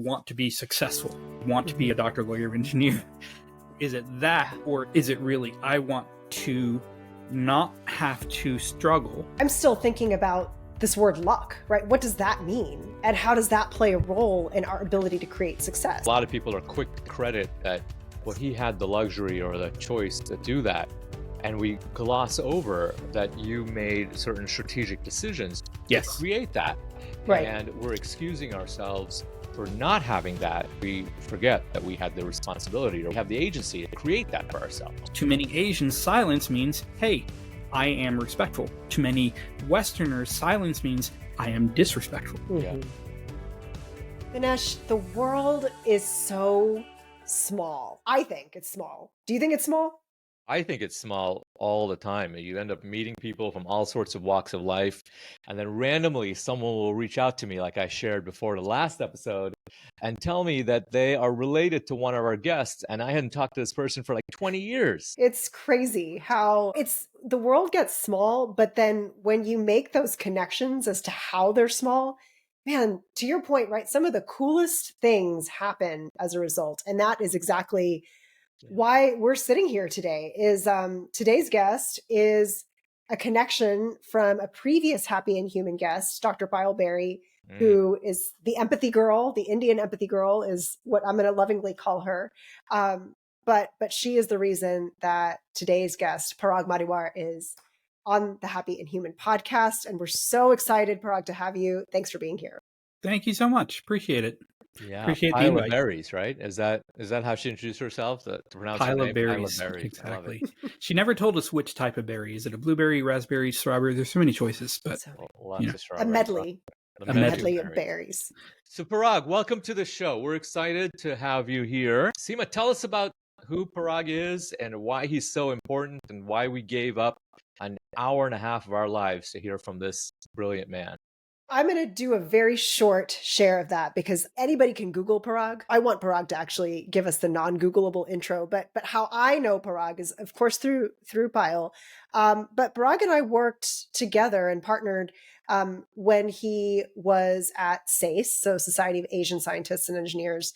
want to be successful, want to be a doctor, lawyer, engineer. Is it that, or is it really, I want to not have to struggle? I'm still thinking about this word luck, right? What does that mean? And how does that play a role in our ability to create success? A lot of people are quick to credit that, well, he had the luxury or the choice to do that. And we gloss over that you made certain strategic decisions to create that. Right. And we're excusing ourselves for not having that. We forget that we had the responsibility or we have the agency to create that for ourselves. To many Asians, silence means, hey, I am respectful. To many Westerners, silence means I am disrespectful. Yeah. Dinesh, the world is so small. I think it's small. Do you think it's small? I think it's small all the time. You end up meeting people from all sorts of walks of life, and then randomly someone will reach out to me, like I shared before the last episode, and tell me that they are related to one of our guests, and I hadn't talked to this person for like 20 years. It's crazy how the world gets small, but then when you make those connections as to how they're small, man, to your point, right? Some of the coolest things happen as a result. And that is exactly why we're sitting here today. Is today's guest is a connection from a previous Happy and Human guest, Dr. Payal Berry, who is the empathy girl. The Indian empathy girl is what I'm going to lovingly call her. But she is the reason that today's guest, Paraag Maddiwar, is on the Happy and Human podcast. And we're so excited, Parag, to have you. Thanks for being here. Thank you so much. Appreciate it. Yeah, Appreciate the pile of invite. berries, right? Is that how she introduced herself? To pronounce her Pile name? of berries. Pile of berries. Exactly. She never told us which type of berry. Is it a blueberry, raspberry, strawberry? There's so many choices, but Lots of A strawberries. medley. A Medley of berries. So Parag, welcome to the show. We're excited to have you here. Seema, tell us about who Parag is and why he's so important and why we gave up an hour and a half of our lives to hear from this brilliant man. I'm going to do a very short share of that because anybody can Google Parag. I want Parag to actually give us the non-Googleable intro, but how I know Parag is, of course, through Payal. But Parag and I worked together and partnered when he was at SACE, so Society of Asian Scientists and Engineers.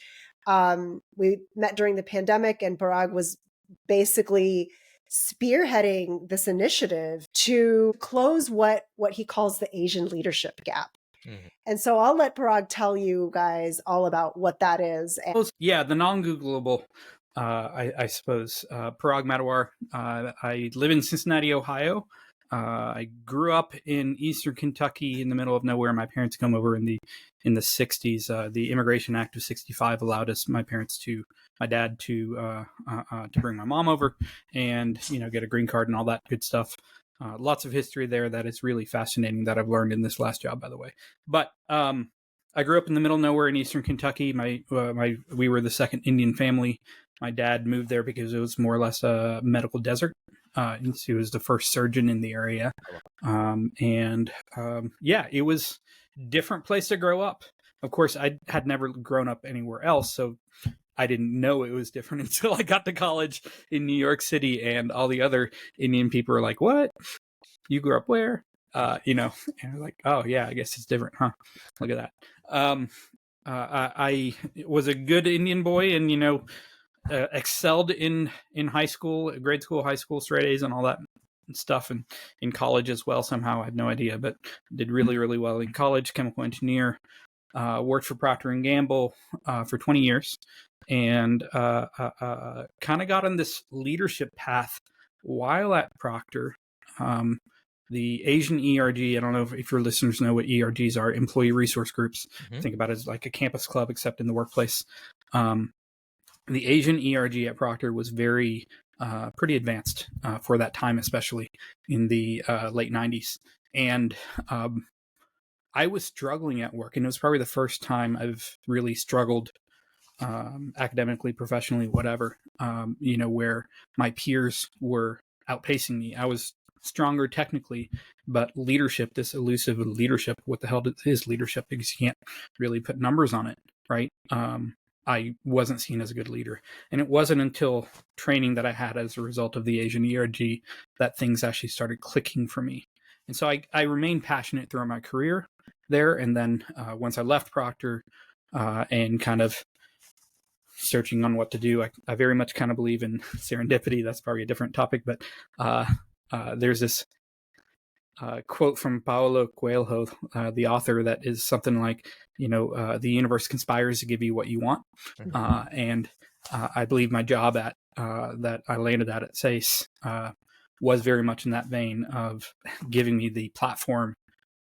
We met during the pandemic, and Parag was basically spearheading this initiative to close what he calls the Asian leadership gap. Mm-hmm. And so I'll let Parag tell you guys all about what that is. Yeah, the non-Googleable, I suppose. Paraag Maddiwar. I live in Cincinnati, Ohio. I grew up in Eastern Kentucky in the middle of nowhere. My parents come over in the 60s. The Immigration Act of 65 allowed my dad to bring my mom over and, get a green card and all that good stuff. Lots of history there that is really fascinating that I've learned in this last job, by the way. But I grew up in the middle of nowhere in Eastern Kentucky. We were the second Indian family. My dad moved there because it was more or less a medical desert. He was the first surgeon in the area. It was a different place to grow up. Of course, I had never grown up anywhere else, so I didn't know it was different until I got to college in New York City, and all the other Indian people were like, "What? You grew up where?" And I'm like, "Oh yeah, I guess it's different, huh? Look at that." I was a good Indian boy, and excelled in high school, grade school, high school, straight A's and all that stuff, and in college as well. Somehow, I have no idea, but did really, really well in college. Chemical engineer, worked for Procter and Gamble for 20 years, and kind of got on this leadership path while at Procter. The Asian ERG, I don't know if your listeners know what ERGs are, employee resource groups. Mm-hmm. Think about it as like a campus club, except in the workplace. The Asian ERG at Procter was pretty advanced for that time, especially in the late 90s. And I was struggling at work, and it was probably the first time I've really struggled academically, professionally, whatever, where my peers were outpacing me. I was stronger technically, but leadership, this elusive leadership, what the hell is leadership? Because you can't really put numbers on it, right? I wasn't seen as a good leader. And it wasn't until training that I had as a result of the Asian ERG that things actually started clicking for me. And so I remained passionate throughout my career there. And then once I left Procter, and kind of searching on what to do. I very much kind of believe in serendipity. That's probably a different topic, but there's this quote from Paulo Coelho, the author, that is something like, the universe conspires to give you what you want. And I believe my job at that I landed at SACE was very much in that vein of giving me the platform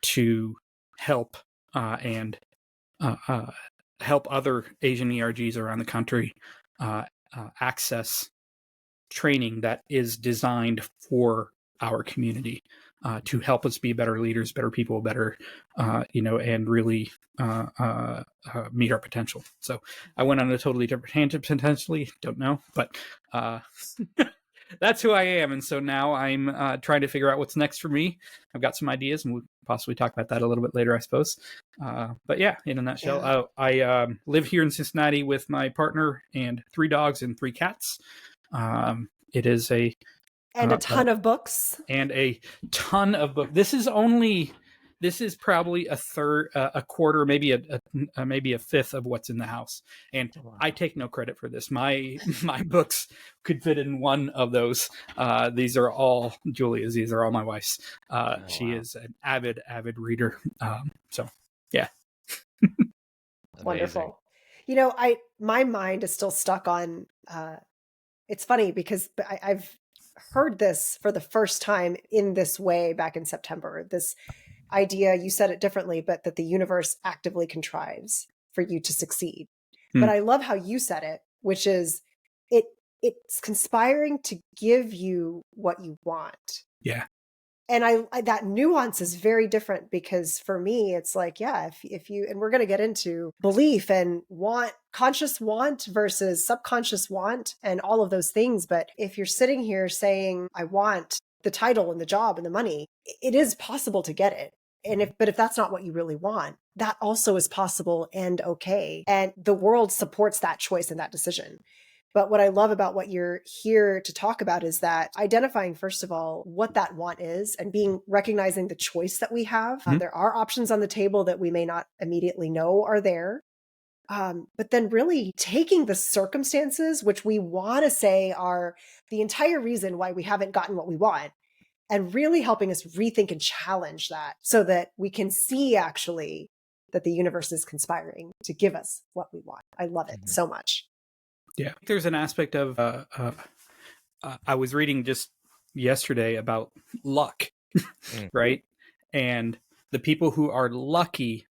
to help and help other Asian ERGs around the country access training that is designed for our community to help us be better leaders, better people, better, and really meet our potential. So I went on a totally different tangent, potentially, don't know, but that's who I am. And so now I'm trying to figure out what's next for me. I've got some ideas, and we'll possibly talk about that a little bit later, I suppose. But yeah, in a nutshell, I live here in Cincinnati with my partner and 3 dogs and 3 cats. It is a ton of books. And a ton of books. This is probably a third, a quarter, maybe a fifth of what's in the house. And I take no credit for this. My books could fit in one of those. These are all Julia's. These are all my wife's. She is an avid reader. So yeah. Wonderful. My mind is still stuck on, it's funny because I've heard this for the first time in this way back in September. This idea, you said it differently, but that the universe actively contrives for you to succeed. But I love how you said it, which is it's conspiring to give you what you want. Yeah. And I that nuance is very different, because for me, it's like, yeah, if you, and we're going to get into belief and want, conscious want versus subconscious want and all of those things. But if you're sitting here saying, I want the title and the job and the money, it is possible to get it. But if that's not what you really want, that also is possible and okay. And the world supports that choice and that decision. But what I love about what you're here to talk about is that identifying, first of all, what that want is, and recognizing the choice that we have. There are options on the table that we may not immediately know are there. But then really taking the circumstances, which we want to say are the entire reason why we haven't gotten what we want, and really helping us rethink and challenge that so that we can see actually that the universe is conspiring to give us what we want. I love it so much. Yeah, there's an aspect of I was reading just yesterday about luck, right? And the people who are lucky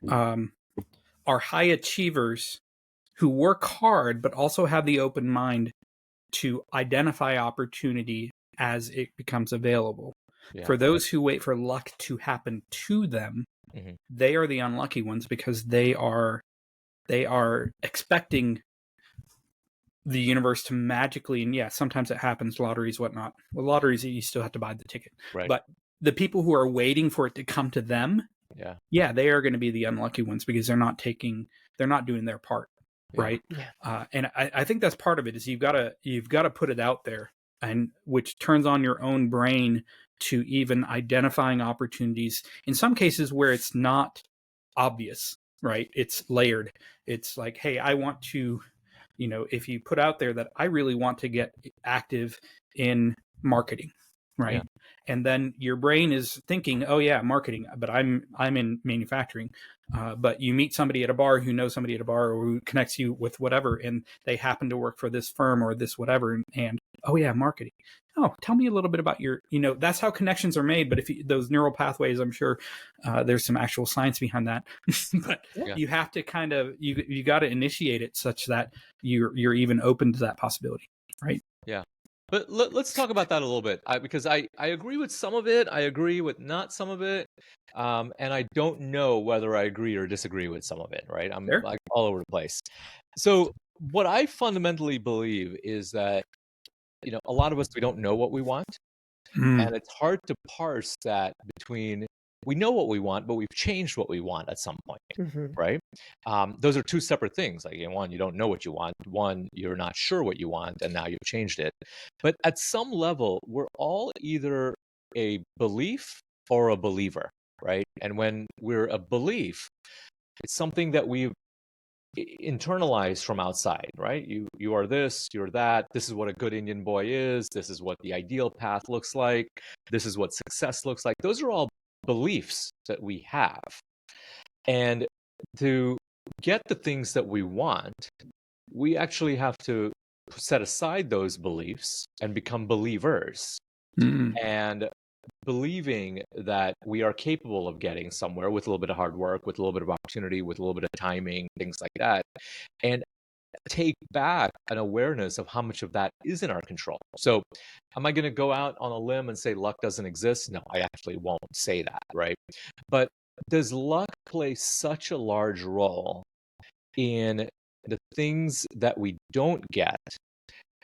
are high achievers who work hard, but also have the open mind to identify opportunity as it becomes available. Yeah. For those who wait for luck to happen to them, they are the unlucky ones, because they are expecting the universe to magically, and yeah, sometimes it happens, lotteries, whatnot. Well, lotteries, you still have to buy the ticket. Right. But the people who are waiting for it to come to them, they are going to be the unlucky ones, because they're not doing their part. Yeah. Right. Yeah. And I think that's part of it, is you've got to put it out there, and which turns on your own brain to even identifying opportunities in some cases where it's not obvious, right? It's layered. It's like, hey, I want to, if you put out there that I really want to get active in marketing, right? Yeah. And then your brain is thinking, oh yeah, marketing, but I'm in manufacturing. But you meet somebody at a bar who knows somebody at a bar, or who connects you with whatever, and they happen to work for this firm or this whatever, and oh yeah, marketing. Oh, tell me a little bit about your, that's how connections are made. But those neural pathways, I'm sure there's some actual science behind that. But you have to kind of, you got to initiate it such that you're even open to that possibility, right? Yeah. But let's talk about that a little bit, because I agree with some of it. I agree with not some of it. And I don't know whether I agree or disagree with some of it, right? I'm like all over the place. So what I fundamentally believe is that, a lot of us, we don't know what we want. And it's hard to parse that between, we know what we want, but we've changed what we want at some point, right? Those are two separate things. Like, one, you don't know what you want. One, you're not sure what you want, and now you've changed it. But at some level, we're all either a belief or a believer, right? And when we're a belief, it's something that we've internalized from outside, right? You are this, you're that. This is what a good Indian boy is. This is what the ideal path looks like. This is what success looks like. Those are all beliefs that we have. And to get the things that we want, we actually have to set aside those beliefs and become believers. And believing that we are capable of getting somewhere with a little bit of hard work, with a little bit of opportunity, with a little bit of timing, things like that, and take back an awareness of how much of that is in our control. So am I going to go out on a limb and say luck doesn't exist? No, I actually won't say that, right? But does luck play such a large role in the things that we don't get?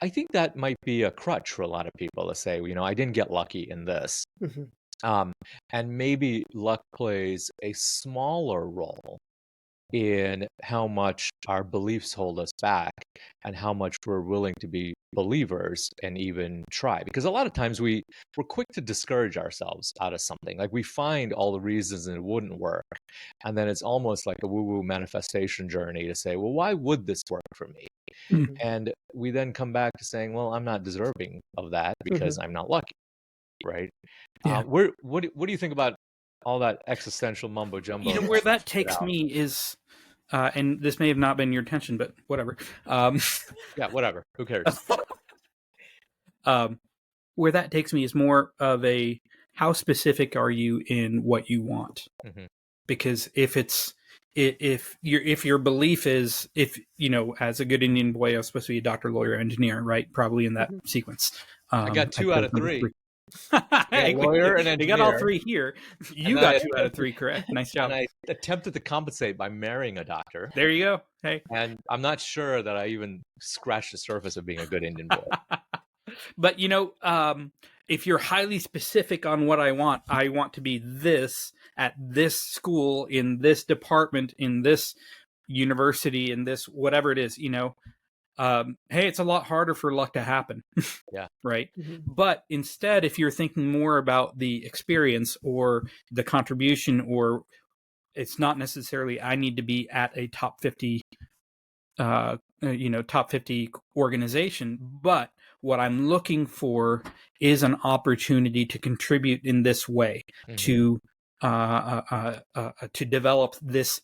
I think that might be a crutch for a lot of people to say, I didn't get lucky in this. And maybe luck plays a smaller role in how much our beliefs hold us back and how much we're willing to be believers and even try. Because a lot of times we're quick to discourage ourselves out of something. Like we find all the reasons it wouldn't work. And then it's almost like a woo-woo manifestation journey to say, well, why would this work for me? And we then come back to saying, well, I'm not deserving of that because I'm not lucky, right? Yeah. What do you think about all that existential mumbo jumbo? Where that takes me is, and this may have not been your intention, but whatever. Yeah, whatever. Who cares? Where that takes me is more of a, how specific are you in what you want? Because if your belief is, as a good Indian boy, I was supposed to be a doctor, lawyer, engineer, right? Probably in that sequence. I got 2 out of 3. A lawyer and engineer. They got all 3 here. You got 2 out of 3 correct. Nice job. And I attempted to compensate by marrying a doctor. There you go. Hey. And I'm not sure that I even scratched the surface of being a good Indian boy. But if you're highly specific on what I want to be this at this school, in this department, in this university, in this whatever it is, hey, it's a lot harder for luck to happen. Yeah. Right. But instead, if you're thinking more about the experience or the contribution, or it's not necessarily I need to be at a top 50 top 50 organization, but what I'm looking for is an opportunity to contribute in this way, to develop this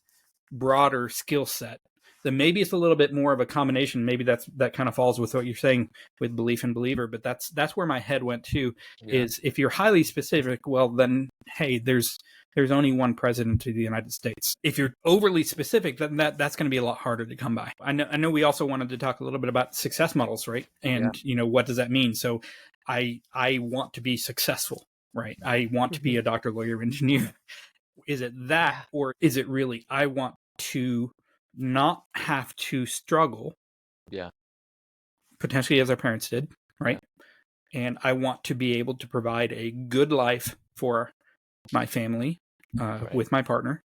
broader skill set. Then maybe it's a little bit more of a combination. Maybe that kind of falls with what you're saying with belief and believer, but that's where my head went to. Is if you're highly specific, well then, hey, there's only one president of the United States. If you're overly specific, then that's going to be a lot harder to come by. I know we also wanted to talk a little bit about success models, right? And what does that mean? So I want to be successful, right? I want to be a doctor, lawyer, engineer. Is it that, or is it really I want to not have to struggle, potentially as our parents did, right? And I want to be able to provide a good life for my family, with my partner,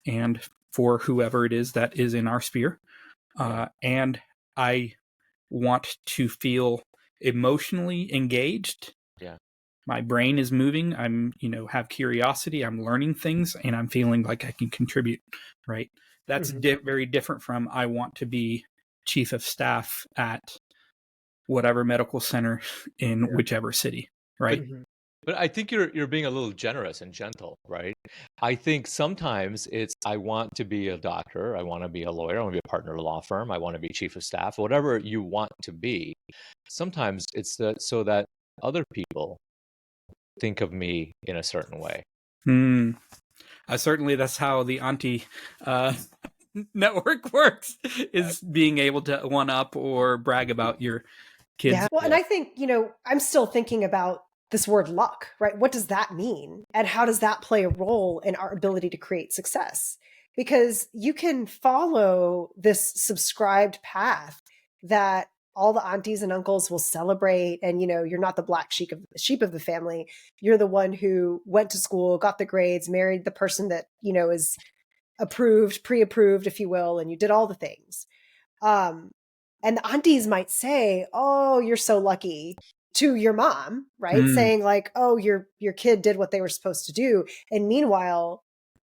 and for whoever it is that is in our sphere. And I want to feel emotionally engaged. My brain is moving. I'm, have curiosity. I'm learning things, and I'm feeling like I can contribute, right? That's very different from I want to be chief of staff at whatever medical center in whichever city, right? But I think you're being a little generous and gentle, right? I think sometimes it's I want to be a doctor, I want to be a lawyer, I want to be a partner at a law firm, I want to be chief of staff, whatever you want to be. Sometimes it's so that other people think of me in a certain way. Certainly that's how the auntie network works, is being able to one up or brag about your kids. Yeah. Well, and I think, I'm still thinking about this word luck, right? What does that mean? And how does that play a role in our ability to create success? Because you can follow this subscribed path that all the aunties and uncles will celebrate. And, you're not the black sheep of the family. You're the one who went to school, got the grades, married the person that, is approved, pre-approved, if you will, and you did all the things. And the aunties might say, oh, you're so lucky, to your mom, right? Saying like, oh, your kid did what they were supposed to do. And meanwhile,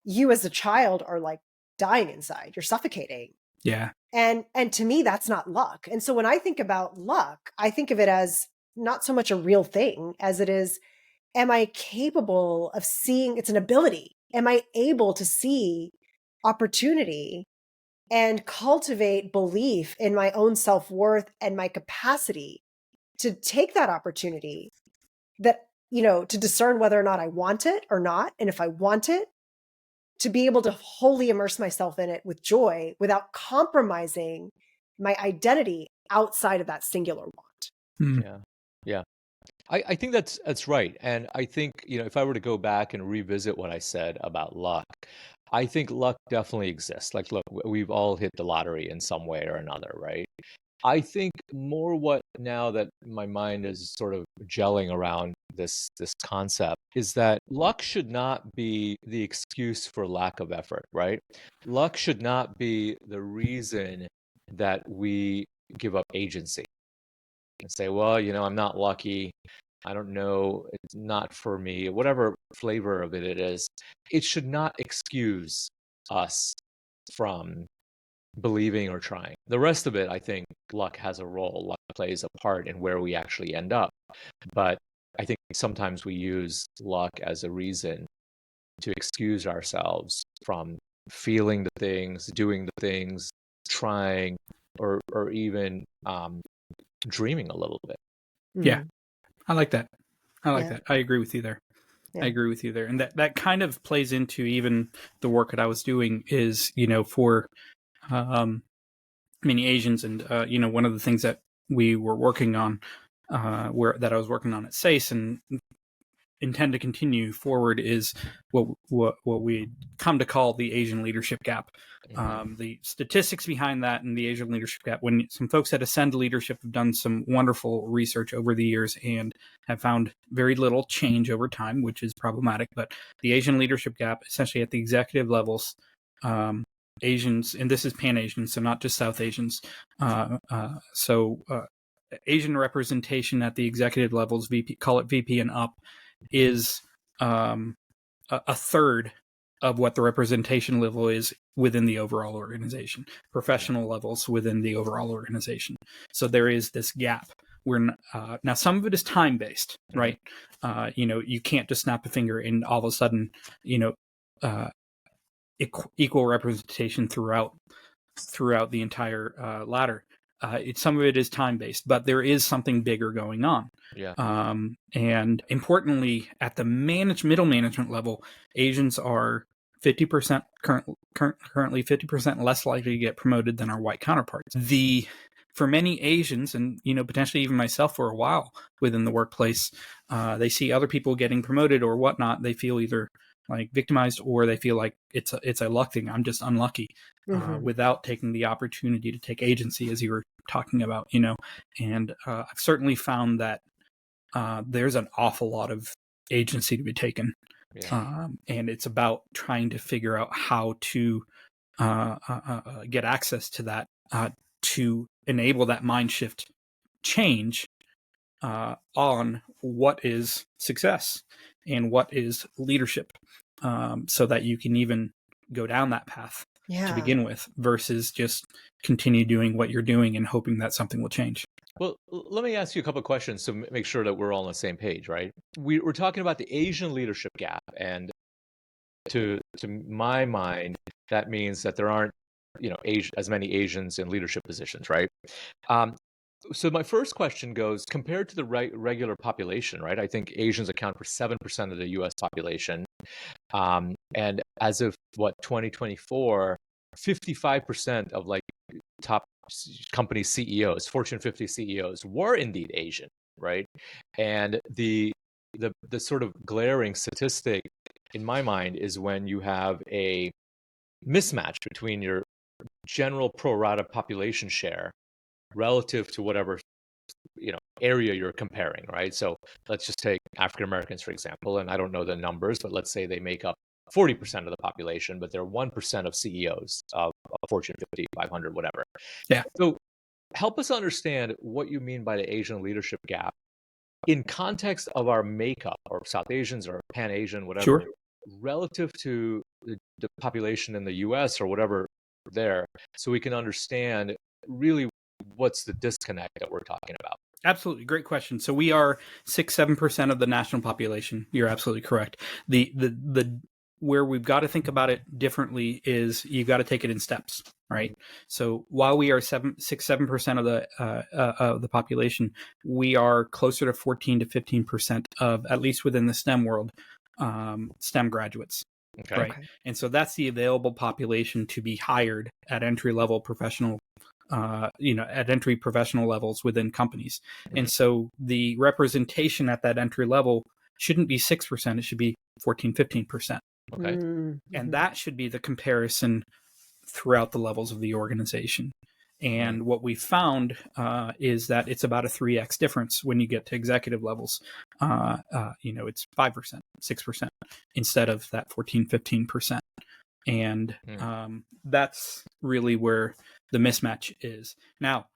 you as a child are like dying inside. You're suffocating. Yeah. And to me, that's not luck. And so when I think about luck, I think of it as not so much a real thing as it is, am I capable of seeing? It's an ability. Am I able to see opportunity and cultivate belief in my own self-worth and my capacity to take that opportunity, that, to discern whether or not I want it or not. And if I want it, to be able to wholly immerse myself in it with joy without compromising my identity outside of that singular want. Mm. Yeah. Yeah. I think that's right. And I think, if I were to go back and revisit what I said about luck, I think luck definitely exists. Like, look, we've all hit the lottery in some way or another, right? I think more what now that my mind is sort of gelling around this concept is that luck should not be the excuse for lack of effort, right? Luck should not be the reason that we give up agency and say, well, I'm not lucky. I don't know. It's not for me. Whatever flavor of it is, it should not excuse us from believing or trying. The rest of it, I think luck has a role. Luck plays a part in where we actually end up. But I think sometimes we use luck as a reason to excuse ourselves from feeling the things, doing the things, trying, or even dreaming a little bit. Yeah. I like that. Yeah. That. I agree with you there. Yeah. I agree with you there. And that kind of plays into even the work that I was doing is, for many Asians. And, one of the things that we were working on, that I was working on at SACE and intend to continue forward is what we come to call the Asian leadership gap. The statistics behind that and the Asian leadership gap, when some folks at Ascend Leadership have done some wonderful research over the years and have found very little change over time, which is problematic. But the Asian leadership gap, essentially at the executive levels, Asians, and this is Pan-Asian, so not just South Asians, Asian representation at the executive levels, VP, call it VP and up, is a third of what the representation level is within the overall organization, professional levels within the overall organization. So there is this gap. Now some of it is time based, right? You can't just snap a finger and all of a sudden, equal representation throughout the entire ladder. Some of it is time based, but there is something bigger going on. Yeah. And importantly, at the middle management level, Asians are 50% currently 50% less likely to get promoted than our white counterparts. For many Asians, and potentially even myself for a while within the workplace, they see other people getting promoted or whatnot. They feel either like victimized or they feel like it's a luck thing. I'm just unlucky, without taking the opportunity to take agency, as you were talking about. And I've certainly found that there's an awful lot of agency to be taken. Yeah. And it's about trying to figure out how to get access to that, to enable that mind shift change on what is success and what is leadership, so that you can even go down that path to begin with versus just continue doing what you're doing and hoping that something will change. Well, let me ask you a couple of questions to make sure that we're all on the same page, right? We're talking about the Asian leadership gap, and to my mind, that means that there aren't, as many Asians in leadership positions, right? So my first question goes, compared to the regular population, right? I think Asians account for 7% of the U.S. population, and as of 2024, 55% of top company CEOs, Fortune 50 CEOs, were indeed Asian, right? And the sort of glaring statistic in my mind is when you have a mismatch between your general pro rata population share relative to whatever area you're comparing, right? So let's just take African Americans, for example, and I don't know the numbers, but let's say they make up 40% of the population, but they're 1% of CEOs of Fortune 50, 500, whatever. Yeah. So help us understand what you mean by the Asian leadership gap in context of our makeup, or South Asians or Pan-Asian, whatever, Sure. relative to the population in the US or whatever there, so we can understand really what's the disconnect that we're talking about. Absolutely, great question. So we are 6-7% of the national population. You're absolutely correct. The where we've got to think about it differently is you got to take it in steps, right? So while we are 6-7% of the population, we are closer to 14 to 15% of, at least within the STEM world, STEM graduates. Okay. Right. Okay. And so that's the available population to be hired at entry level professional, at entry professional levels within companies. Mm-hmm. And so the representation at that entry level shouldn't be 6%, it should be 14, 15%. Okay. Mm-hmm. And that should be the comparison throughout the levels of the organization. And what we found is that it's about a 3x difference when you get to executive levels. It's 5%, 6% instead of that 14, 15%. And that's really where the mismatch is. Now,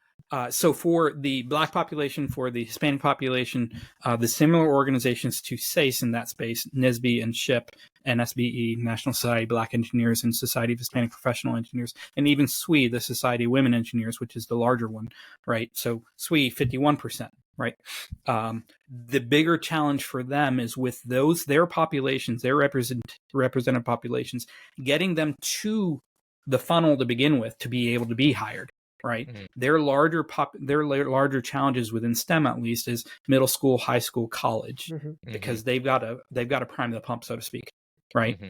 so for the Black population, for the Hispanic population, the similar organizations to SACE in that space, NSBE and SHIP, NSBE, National Society of Black Engineers, and Society of Hispanic Professional Engineers, and even SWE, the Society of Women Engineers, which is the larger one, right? So SWE, 51%, right? The bigger challenge for them is with their populations, their represented populations, getting them to the funnel to begin with to be able to be hired. Right. Mm-hmm. Their larger challenges within STEM, at least, is middle school, high school, college, because they've got to prime the pump, so to speak. Right.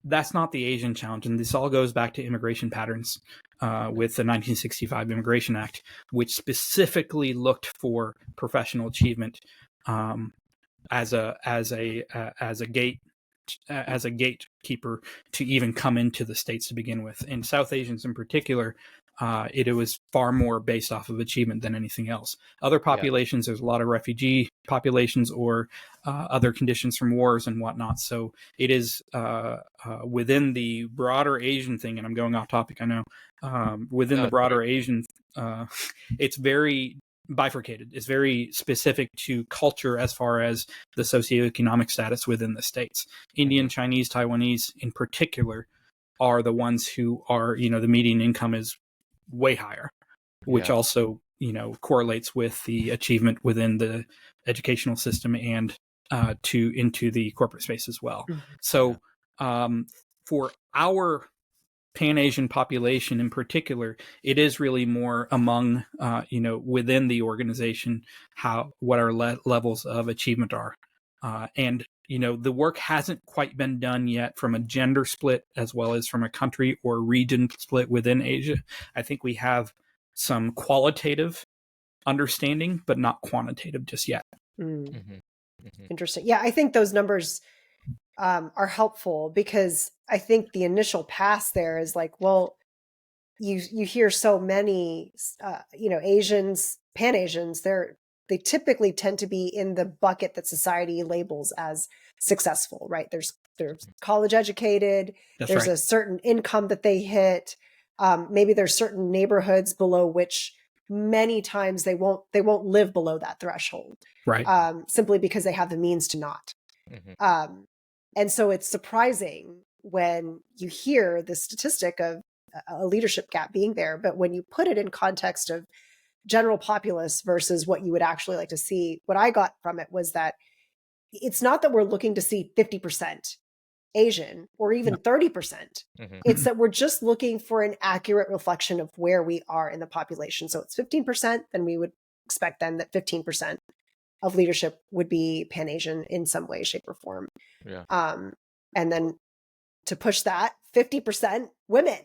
That's not the Asian challenge. And this all goes back to immigration patterns with the 1965 Immigration Act, which specifically looked for professional achievement as a gatekeeper to even come into the States to begin with. In South Asians in particular, it was far more based off of achievement than anything else. Other populations, there's a lot of refugee populations or other conditions from wars and whatnot. So it is within the broader Asian thing, and I'm going off topic, I know, the broader Asian, it's very bifurcated. It's very specific to culture as far as the socioeconomic status within the states. Indian, Chinese, Taiwanese in particular are the ones who are, the median income is way higher, which also, correlates with the achievement within the educational system and into the corporate space as well. So for our Pan-Asian population in particular, it is really more among, within the organization, what our levels of achievement are. And the work hasn't quite been done yet from a gender split as well as from a country or region split within Asia. I think we have some qualitative understanding, but not quantitative just yet. Interesting. Yeah, I think those numbers are helpful because I think the initial pass there is like, well, you hear so many, Asians, Pan-Asians, they typically tend to be in the bucket that society labels as successful, right? They're college educated. There's a certain income that they hit. Maybe there's certain neighborhoods below which many times they won't live below that threshold, right? Simply because they have the means to not. And so it's surprising when you hear the statistic of a leadership gap being there, but when you put it in context of general populace versus what you would actually like to see, what I got from it was that it's not that we're looking to see 50% Asian or even 30%. It's that we're just looking for an accurate reflection of where we are in the population. So it's 15%, then we would expect then that 15% of leadership would be Pan-Asian in some way, shape, or form. And then to push that, 50% women,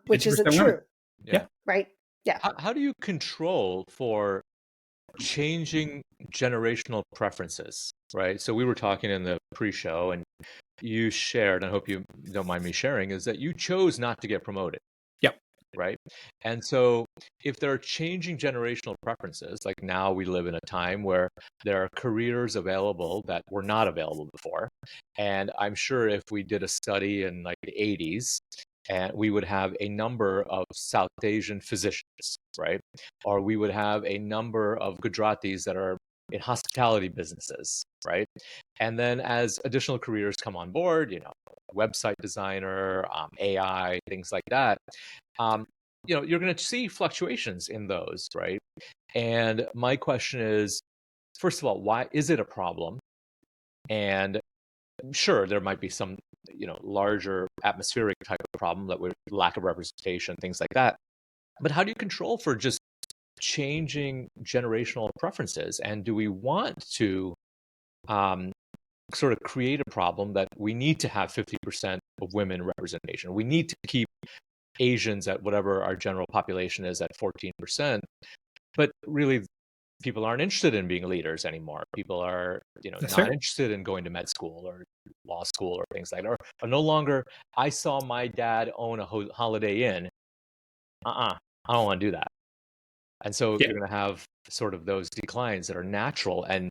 which isn't true. Right? Yeah. How do you control for changing generational preferences, right? So we were talking in the pre-show and you shared, and I hope you don't mind me sharing, is that you chose not to get promoted. Yep. Right. And so if there are changing generational preferences, like now we live in a time where there are careers available that were not available before. And I'm sure if we did a study in like the 80s, and we would have a number of South Asian physicians, right? Or we would have a number of Gujaratis that are in hospitality businesses, right? And then as additional careers come on board, website designer, AI, things like that, um, you're going to see fluctuations in those, right? And my question is, first of all, why is it a problem? And sure, there might be some, larger atmospheric type of problem that with lack of representation, things like that. But how do you control for just changing generational preferences? And do we want to um, sort of create a problem that we need to have 50% of women representation? We need to keep Asians at whatever our general population is at 14%. But really, people aren't interested in being leaders anymore. People are, That's not right. interested in going to med school or law school or things like that. Or no longer, I saw my dad own a Holiday Inn. I don't want to do that. And so Yeah. you're going to have sort of those declines that are natural and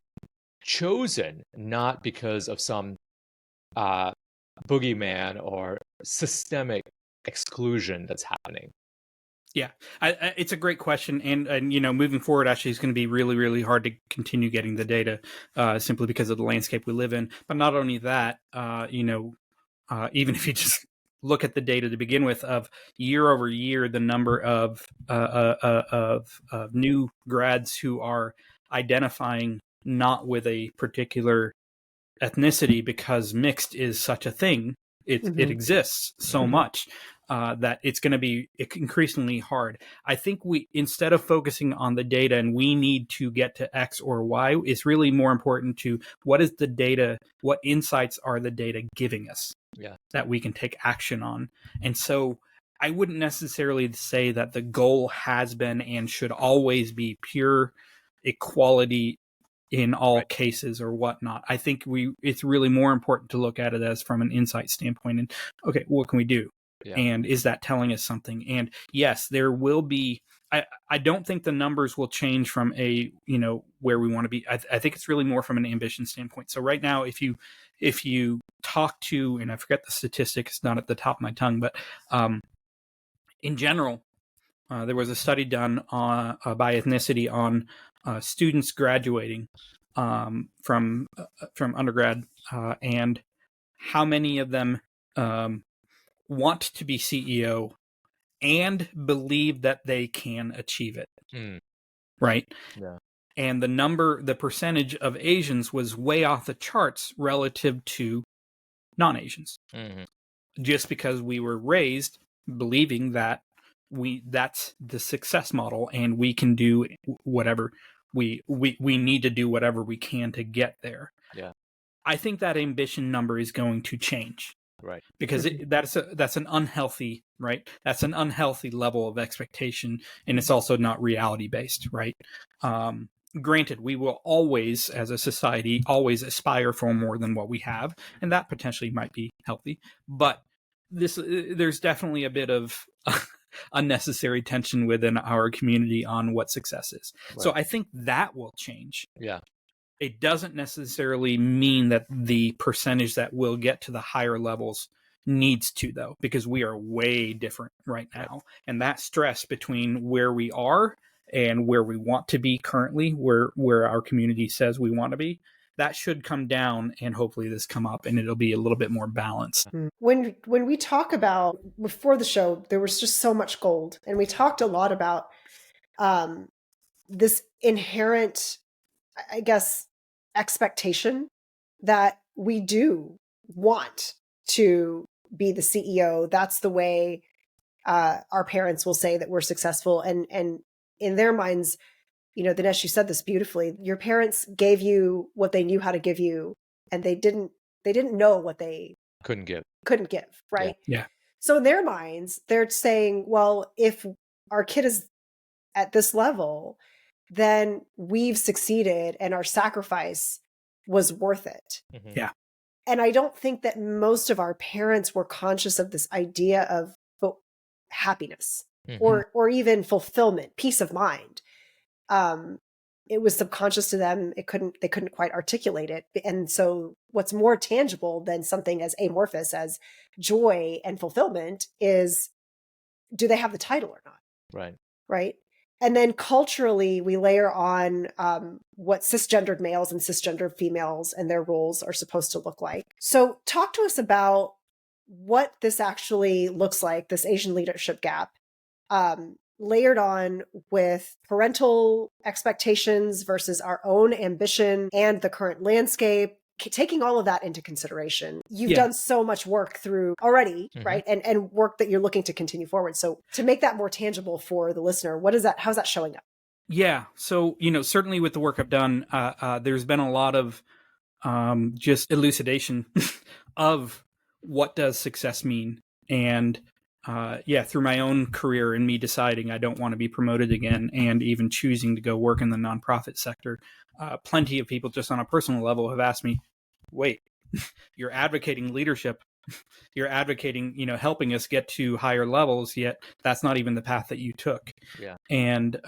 chosen not because of some boogeyman or systemic exclusion that's happening. Yeah, it's a great question, and moving forward, actually, it's going to be really, really hard to continue getting the data, simply because of the landscape we live in. But not only that, even if you just look at the data to begin with, of year over year, the number of new grads who are identifying not with a particular ethnicity, because mixed is such a thing. It exists so much that it's going to be increasingly hard. I think instead of focusing on the data and we need to get to X or Y, it's really more important to what is the data, what insights are the data giving us that we can take action on. And so I wouldn't necessarily say that the goal has been and should always be pure equality in all cases or whatnot. I think it's really more important to look at it as from an insight standpoint, and okay, what can we do? Yeah. And is that telling us something? And yes, there will be, I don't think the numbers will change from where we want to be. I think it's really more from an ambition standpoint. So right now, if you talk to, and I forget the statistic, it's not at the top of my tongue, but in general, there was a study done by ethnicity on students graduating from undergrad, and how many of them want to be CEO and believe that they can achieve it. Right? Yeah. And the percentage of Asians was way off the charts relative to non-Asians. Just because we were raised believing that that's the success model and we can do whatever we need to do whatever we can to get there. Yeah. I think that ambition number is going to change. Right. Because that's an unhealthy, right? That's an unhealthy level of expectation, and it's also not reality based, right? Granted, we will always, as a society, always aspire for more than what we have, and that potentially might be healthy. But there's definitely a bit of unnecessary tension within our community on what success is. Right. So I think that will change. Yeah. It doesn't necessarily mean that the percentage that will get to the higher levels needs to, though, because we are way different right now. And that stress between where we are and where we want to be currently, where our community says we want to be, that should come down, and hopefully this come up and it'll be a little bit more balanced. When we talk about, before the show, there was just so much gold, and we talked a lot about this inherent, I guess, expectation that we do want to be the CEO. That's the way our parents will say that we're successful. And in their minds, Dinesh, you said this beautifully. Your parents gave you what they knew how to give you, and they didn't know what they couldn't give, right? Yeah. So in their minds, they're saying, well, if our kid is at this level, then we've succeeded and our sacrifice was worth it. Yeah. And I don't think that most of our parents were conscious of this idea of happiness or even fulfillment, peace of mind. It was subconscious to them. They couldn't quite articulate it. And so what's more tangible than something as amorphous as joy and fulfillment is, do they have the title or not? Right. Right. And then culturally, we layer on what cisgendered males and cisgendered females and their roles are supposed to look like. So talk to us about what this actually looks like, this Asian leadership gap, layered on with parental expectations versus our own ambition and the current landscape. Taking all of that into consideration, you've done so much work through already, right? And work that you're looking to continue forward. So to make that more tangible for the listener, how's that showing up? Yeah. So, certainly with the work I've done, there's been a lot of just elucidation of what does success mean. And through my own career and me deciding I don't want to be promoted again and even choosing to go work in the nonprofit sector, plenty of people just on a personal level have asked me, wait, you're advocating leadership. You're advocating, helping us get to higher levels, yet that's not even the path that you took. Yeah. And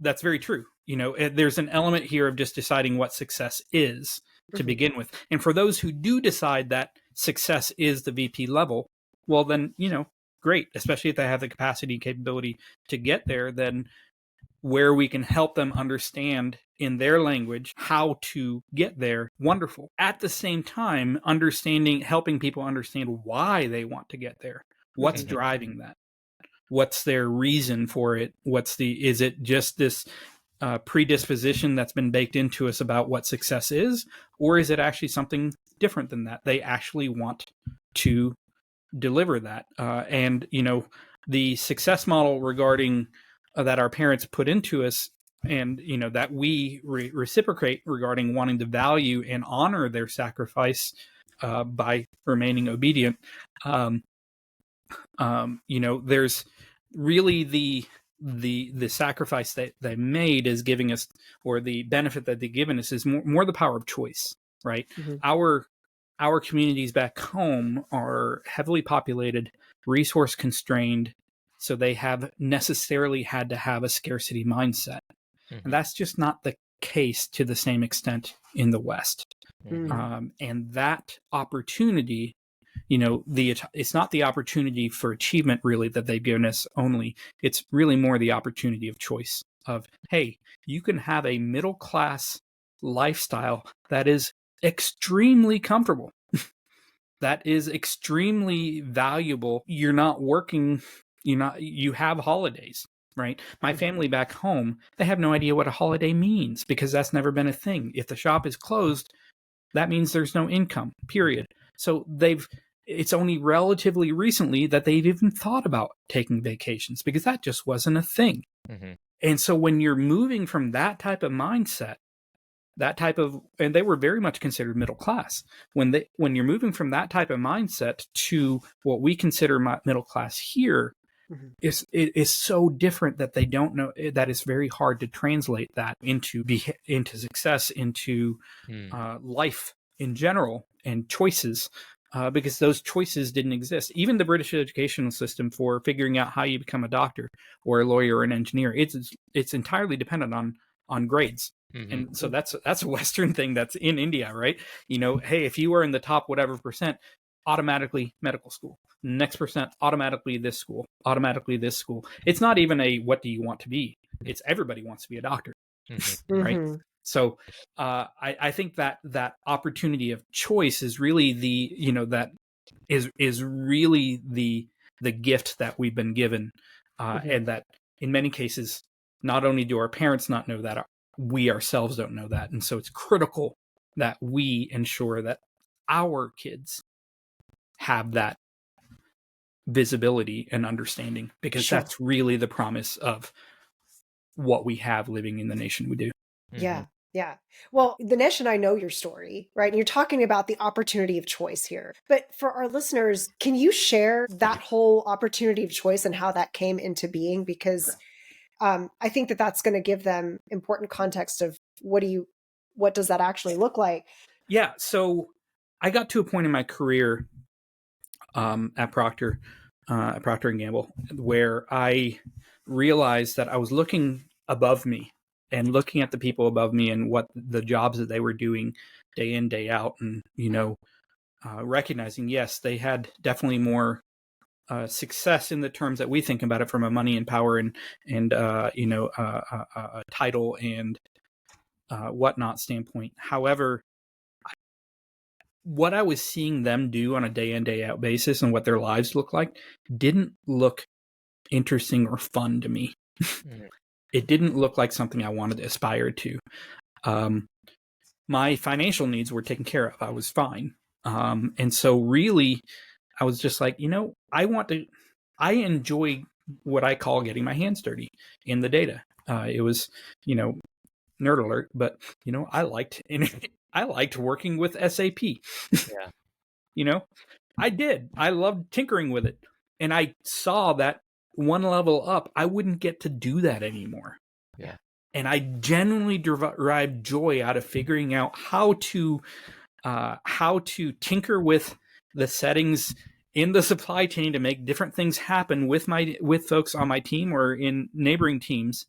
that's very true. There's an element here of just deciding what success is to begin with. And for those who do decide that success is the VP level, well, then, great, especially if they have the capacity and capability to get there, then where we can help them understand in their language how to get there, wonderful. At the same time, helping people understand why they want to get there. What's driving that? What's their reason for it? Is it just this predisposition that's been baked into us about what success is? Or is it actually something different than that? They actually want to deliver that. And, the success model regarding that our parents put into us and, that we reciprocate regarding wanting to value and honor their sacrifice by remaining obedient. There's really the sacrifice that they made is giving us, or the benefit that they've given us is more the power of choice, right? Our communities back home are heavily populated, resource constrained, so they have necessarily had to have a scarcity mindset. And that's just not the case to the same extent in the West. And that opportunity, it's not the opportunity for achievement really that they've given us only. It's really more the opportunity of choice of, hey, you can have a middle class lifestyle that is extremely comfortable. That is extremely valuable. You're not working, you have holidays, right? My family back home, they have no idea what a holiday means because that's never been a thing. If the shop is closed, that means there's no income, period. So it's only relatively recently that they've even thought about taking vacations because that just wasn't a thing. And so when you're moving from that type of mindset, and they were very much considered middle class. When you're moving from that type of mindset to what we consider middle class here, it is so different that they don't know that it's very hard to translate that into success, into life in general and choices, because those choices didn't exist. Even the British educational system for figuring out how you become a doctor or a lawyer or an engineer, it's entirely dependent on grades. And so that's a Western thing that's in India, right? Hey, if you are in the top whatever percent, automatically medical school. Next percent, automatically this school, automatically this school. It's not even a what do you want to be? It's everybody wants to be a doctor, right? So I think that opportunity of choice is really that is really the gift that we've been given, and that in many cases, not only do our parents not know that, we ourselves don't know that. And so it's critical that we ensure that our kids have that visibility and understanding, because that's really the promise of what we have living in the nation we do. Yeah. Well, Dinesh and I know your story, right? And you're talking about the opportunity of choice here. But for our listeners, can you share that whole opportunity of choice and how that came into being? Because I think that's going to give them important context of what does that actually look like? Yeah. So I got to a point in my career at Procter and Gamble, where I realized that I was looking above me and looking at the people above me and what the jobs that they were doing day in, day out, and recognizing, yes, they had definitely more success in the terms that we think about it from a money and power and title and whatnot standpoint. However, what I was seeing them do on a day in, day out basis and what their lives look like didn't look interesting or fun to me. It didn't look like something I wanted to aspire to. My financial needs were taken care of. I was fine. And so really, I was just like, I enjoy what I call getting my hands dirty in the data. It was, nerd alert, but I liked working with SAP. Yeah. I did. I loved tinkering with it. And I saw that one level up, I wouldn't get to do that anymore. Yeah. And I genuinely derived joy out of figuring out how to tinker with the settings in the supply chain to make different things happen with folks on my team or in neighboring teams,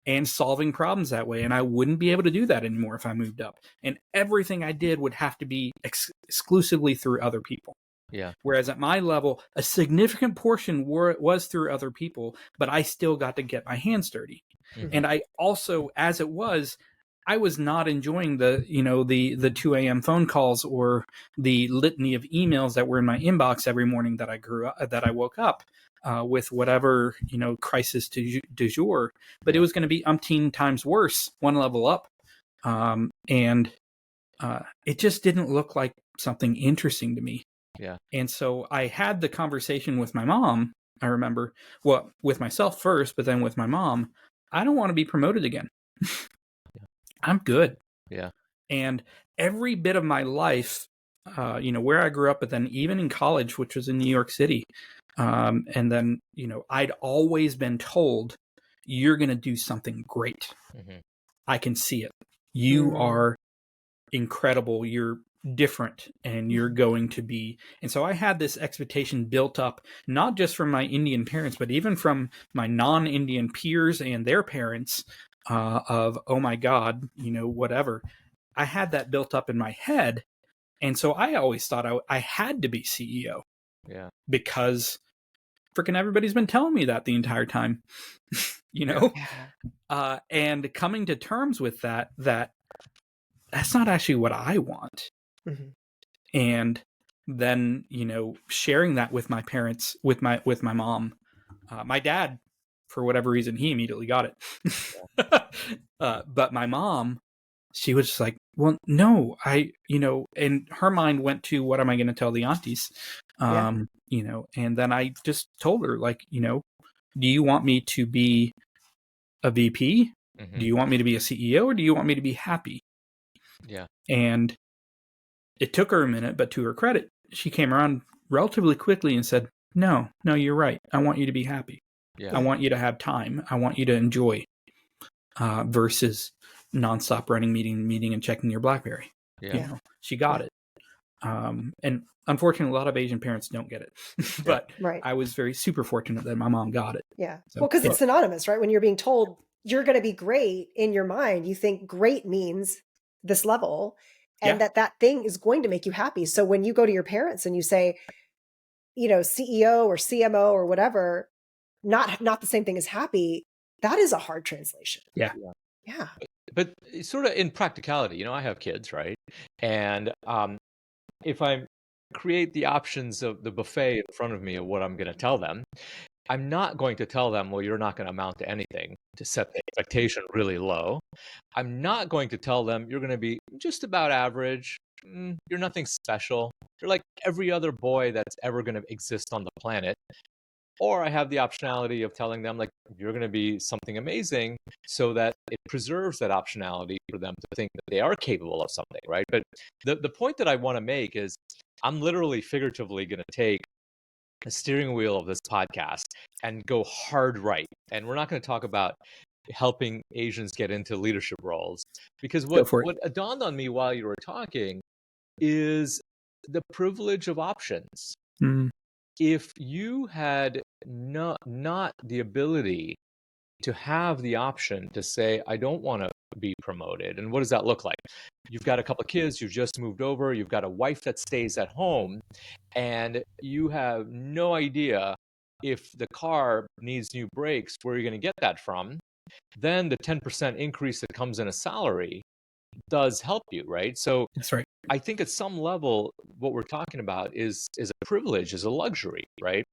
and solving problems that way. And I wouldn't be able to do that anymore if I moved up. And everything I did would have to be exclusively through other people. Yeah. Whereas at my level, a significant portion was through other people, but I still got to get my hands dirty. And I also, as it was, I was not enjoying the 2 a.m. phone calls or the litany of emails that were in my inbox every morning that I woke up with whatever, crisis du jour. But it was going to be umpteen times worse, one level up. And it just didn't look like something interesting to me. Yeah. And so I had the conversation with my mom, I remember, with myself first, but then with my mom. I don't want to be promoted again. I'm good. Yeah. And every bit of my life, where I grew up, but then even in college, which was in New York City, and then, I'd always been told, you're going to do something great. I can see it. You are incredible. You're different, and you're going to be. And so I had this expectation built up, not just from my Indian parents, but even from my non-Indian peers and their parents, of, oh my God, whatever. I had that built up in my head. And so I always thought I had to be CEO. Yeah. Because freaking everybody's been telling me that the entire time, and coming to terms with that's not actually what I want. And then, sharing that with my parents, with my mom, my dad, for whatever reason, he immediately got it. But my mom, she was just like, well, no, and her mind went to, what am I going to tell the aunties? And then I just told her, like, do you want me to be a VP? Do you want me to be a CEO, or do you want me to be happy? Yeah. And it took her a minute, but to her credit, she came around relatively quickly and said, no, you're right. I want you to be happy. Yeah. I want you to have time. I want you to enjoy, versus nonstop running meeting and checking your BlackBerry. Yeah. She got it. And unfortunately, a lot of Asian parents don't get it. But I was super fortunate that my mom got it. Yeah. So, well, because it's synonymous, right? When you're being told you're going to be great, in your mind, you think great means this level, and that thing is going to make you happy. So when you go to your parents and you say, CEO or CMO or whatever, not the same thing as happy, that is a hard translation. Yeah. But sort of in practicality, I have kids, right? And if I create the options of the buffet in front of me of what I'm going to tell them, I'm not going to tell them, well, you're not going to amount to anything, to set the expectation really low. I'm not going to tell them you're going to be just about average. You're nothing special. You're like every other boy that's ever going to exist on the planet. Or I have the optionality of telling them, like, you're going to be something amazing, so that it preserves that optionality for them to think that they are capable of something, right? But the point that I want to make is, I'm literally figuratively going to take the steering wheel of this podcast and go hard right. And we're not going to talk about helping Asians get into leadership roles, because what dawned on me while you were talking is the privilege of options. If you had not the ability to have the option to say, I don't want to be promoted. And what does that look like? You've got a couple of kids, you've just moved over, you've got a wife that stays at home, and you have no idea if the car needs new brakes, where you're going to get that from. Then the 10% increase that comes in a salary does help you, right? So That's right. I think at some level, what we're talking about is a privilege, is a luxury, right?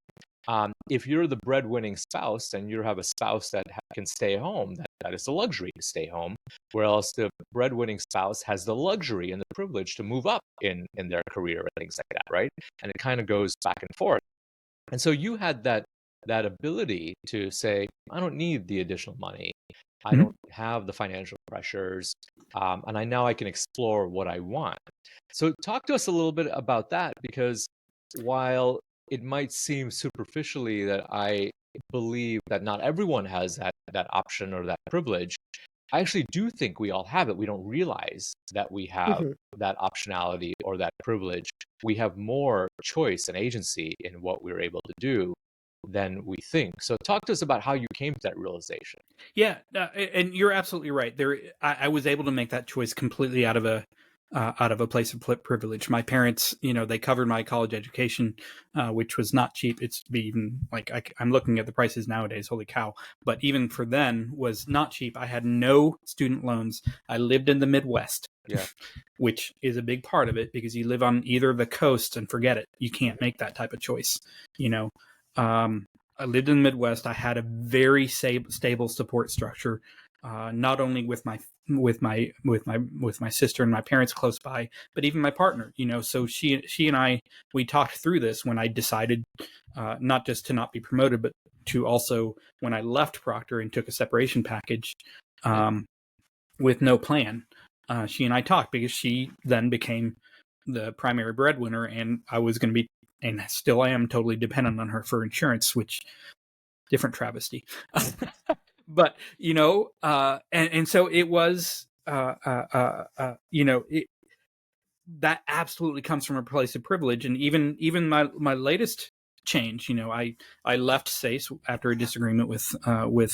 If you're the breadwinning spouse and you have a spouse that can stay home, that is a luxury to stay home. Whereas the breadwinning spouse has the luxury and the privilege to move up in their career and things like that, right? And it kind of goes back and forth. And so you had that ability to say, I don't need the additional money. I Mhm. don't have the financial pressures, and now I can explore what I want. So talk to us a little bit about that, because while it might seem superficially that I believe that not everyone has that option or that privilege, I actually do think we all have it. We don't realize that we have Mhm. that optionality or that privilege. We have more choice and agency in what we're able to do than we think. So talk to us about how you came to that realization. Yeah, and you're absolutely right. I was able to make that choice completely out of a place of privilege. My parents, they covered my college education, which was not cheap. It's even like I'm looking at the prices nowadays. Holy cow! But even for then, was not cheap. I had no student loans. I lived in the Midwest. Yeah. Which is a big part of it, because you live on either the coast and forget it. You can't make that type of choice. You know, I lived in the Midwest. I had a very stable support structure, not only with my sister and my parents close by, but even my partner. So she and I, we talked through this when I decided not just to not be promoted, but to also, when I left Proctor and took a separation package with no plan. She and I talked, because she then became the primary breadwinner, and I was going to be, and still am, totally dependent on her for insurance, which different travesty. But and so it was, that absolutely comes from a place of privilege. And even my latest change, I left SACE after a disagreement with